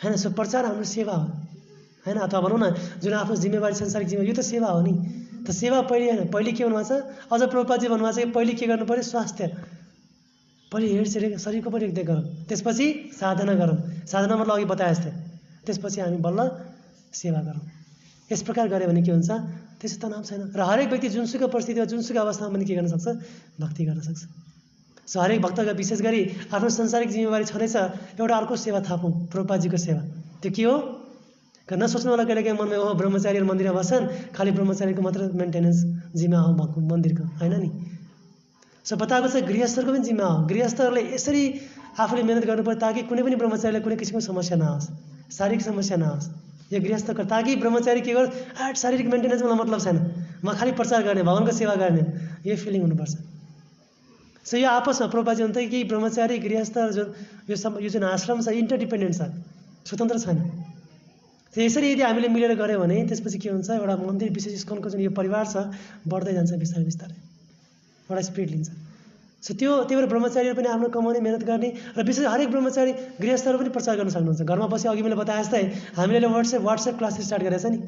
होइन? सो प्रचार हाम्रो सेवा हो होइन? अथवा भनौँ न जुन आफ्नो जिम्मेवारी, सांसारिक जिम्मेवारी, यो त सेवा हो नि। त सेवा पहिले के भन्नुभएको छ? अझ प्रभुपादजी भन्नुभएको छ कि पहिले के गर्नु पऱ्यो? स्वास्थ्य, पहिले हेरसेर शरीरको पनि एकदम गरौँ, त्यसपछि साधना गरौँ। साधना मतलब अघि बताए जस्तै, त्यसपछि हामी बल्ल सेवा गरौँ। यस प्रकार गऱ्यो भने के हुन्छ? त्यसो तनाव छैन। र हरेक व्यक्ति जुनसुकै परिस्थितिमा, जुनसुकै अवस्थामा पनि के गर्न सक्छ? भक्ति गर्न सक्छ। सो हरेक भक्तका विशेष गरी आफ्नो सांसारिक जिम्मेवारी छँदैछ, एउटा अर्को सेवा थापौँ, प्रभुपादजीको सेवा। त्यो के हो? नसोच्नु होला कहिलेकाहीँ मनमै, ब्रह्मचारीहरू मन्दिरमा बस्छन्, खालि ब्रह्मचारीको मात्र मेन्टेनेन्स जिम्मा हो भएको मन्दिरको, होइन नि? सो बताएको छ गृहस्थहरूको पनि जिम्मा हो। गृहस्थहरूले यसरी आफूले मेहनत गर्नु पर्यो ताकि कुनै पनि ब्रह्मचारीलाई कुनै किसिमको समस्या नआओस्, शारीरिक समस्या नआओस्। यो गृहस्थको ताकि ब्रह्मचारी के गर्छ? शारीरिक मेन्टेनेन्स मलाई मतलब छैन, म खालि प्रचार गर्ने, भगवानको सेवा गर्ने, यो फिलिङ हुनुपर्छ। सो यो आपसमा प्रभुपादजी भन्थे कि ब्रह्मचारी गृहस्थ यो जुन आश्रम छ इन्टरडिपेन्डेन्ट छ, स्वतन्त्र छैन। यसरी यदि हामीले मिलेर गऱ्यौँ भने त्यसपछि के हुन्छ? एउटा मन्दिर विशेष इस्कनको जुन यो परिवार छ बढ्दै जान्छ बिस्तारै बिस्तारै, एउटा स्पिड लिन्छ। सो त्यही भएर ब्रह्मचारीहरू पनि आफ्नो कमाउने, मेहनत गर्ने, र विशेष हरेक ब्रह्मचारी गृहस्थहरू पनि प्रचार गर्न सक्नुहुन्छ। घरमा बसी अघि मैले बताए जस्तै हामीले वाट्सएप क्लास स्टार्ट गरेको छ नि,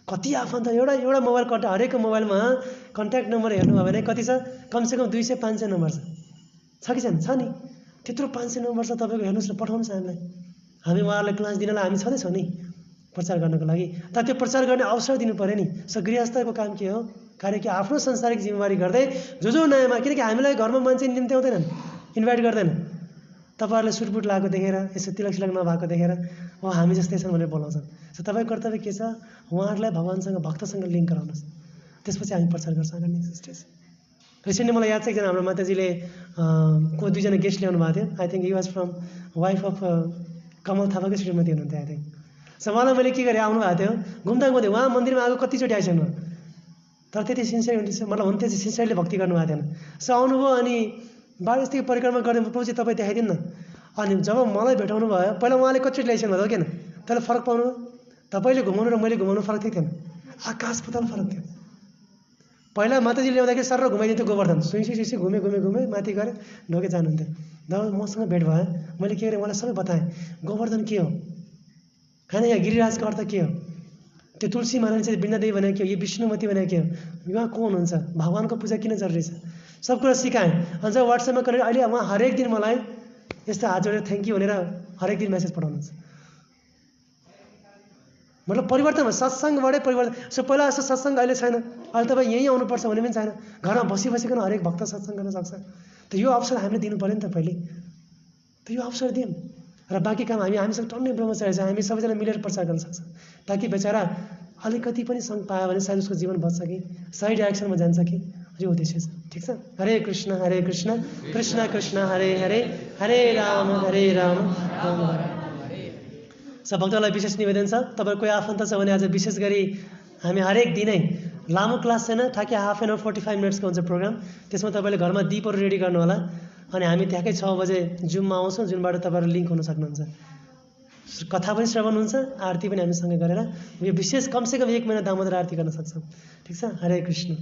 कति आफन्त एउटा मोबाइल हरेक मोबाइलमा कन्ट्याक्ट नम्बर हेर्नुभयो भने कति छ? कमसेकम 200-500 नम्बर छ कि छैन? छ नि। त्यत्रो 500 नम्बर छ, तपाईँको हेर्नुहोस् न, पठाउनुहोस् हामीलाई, हामी उहाँहरूलाई क्लास दिनलाई हामी छँदैछौँ नि प्रचार गर्नको लागि। तर त्यो प्रचार गर्ने अवसर दिनु पऱ्यो नि। सो गृहस्थको काम के हो? कार्य कि आफ्नो संसारिक जिम्मेवारी गर्दै जो नयाँमा, किनकि हामीलाई घरमा मान्छे निम्ति आउँदैनन्, इन्भाइट गर्दैन। तपाईँहरूले सुटबुट लगाएको देखेर, यसो तिलक सिलक नभएको देखेर हामी जस्तै छन् भनेर बोलाउँछन्। सो तपाईँको कर्तव्य के छ? उहाँहरूलाई भगवान्सँग भक्तसँग लिङ्क गराउनुहोस्, त्यसपछि हामी प्रचार गर्छौँ आदरणीय सिस्टर्स। रिसेन्टली मलाई याद छ एकजना हाम्रो माताजीले को 2 जना गेस्ट ल्याउनु भएको थियो। I think he was from wife of Kamal थापाकै श्रीमती हुनुहुन्थ्यो आई थिङ्क। सो उहाँलाई मैले के गरेँ, आउनु भएको थियो घुम्दा घुम्दै, उहाँ मन्दिरमा आएको कतिचोटि आइसक्नु, तर त्यति सिन्सियर मतलब हुन्थ्यो चाहिँ सिन्सियरली भक्ति गर्नुभएको थिएन। सो आउनुभयो अनि बाह्र यस्तै परिक्रमा गर्दै प्रभुजी तपाईँ देखाइदिनु न। अनि जब मलाई भेटाउनु भयो, पहिला उहाँले कतिचोटि ल्याइसक्नु भएको किन, त्यसलाई फरक पाउनु, तपाईँले घुमाउनु र मैले घुमाउनु फरक थियो, आकाश पाताल फरक थियो। पहिला माताजी ल्याउँदाखेरि सर घुमाइदिन्थ्यो गोवर्धन, सुई घुमेँ माथि गएर ढोके जानुहुन्थ्यो। जब मसँग भेट भयो मैले के गरेँ, उहाँलाई सबै बताएँ गोवर्धन के हो होइन, यहाँ गिरिराजको अर्थ के हो, त्यो तुलसी महारानी चाहिँ वृन्दादेवी भनेको के हो, यो विष्णुमती भनेको के हो, उहाँ को हुनुहुन्छ, भगवान्को पूजा किन जरुरी छ, सब कुरा सिकाएँ। अनि जब वाट्सएपमा गरेर अहिले उहाँ हरेक दिन मलाई यस्तो हात जोडेर थ्याङ्क यू भनेर हरेक दिन मेसेज पठाउनुहुन्छ। मतलब परिवर्तन भयो, सत्सङ्गबाटै परिवर्तन। सो पहिला जस्तो सत्सङ्ग अहिले छैन, अहिले तपाईँ यहीँ आउनुपर्छ भन्ने पनि छैन, घरमा बसिकन हरेक भक्त सत्सङ्ग गर्न सक्छ। त यो अवसर हामीले दिनु पऱ्यो नि त पहिले, त यो अवसर दियौँ। र बाँकी काम हामीसँग टन्नै ब्रह्मचारी छ, हामी सबैजना मिलेर प्रचार गर्न सक्छौँ, ताकि बेचारा अलिकति पनि सङ्घ पायो भने सायद उसको जीवन बच्छ कि सही डाइरेक्सनमा जान्छ कि, यो उद्देश्य छ। ठिक छ। हरे कृष्ण कृष्ण कृष्ण हरे हरे, हरे राम राम राम हरे। सब भक्तहरूलाई विशेष निवेदन छ, तपाईँको कोही आफन्त छ भने आज विशेष गरी हामी हरेक दिनै लामो क्लास छैन, ठ्याक्कै हाफ एन आवर 45 मिनट्सको हुन्छ प्रोग्राम। त्यसमा तपाईँले घरमा दीपहरू रेडी गर्नु होला अनि हामी ठ्याक्कै 6 बजे जुममा आउँछौँ, जुनबाट तपाईँहरू लिङ्क हुन सक्नुहुन्छ। कथा पनि श्रवण हुन्छ, आरती पनि हामीसँगै गरेर यो विशेष कमसेकम 1 महिना दामोदर आरती गर्न सक्छौँ। ठिक छ। हरे कृष्ण।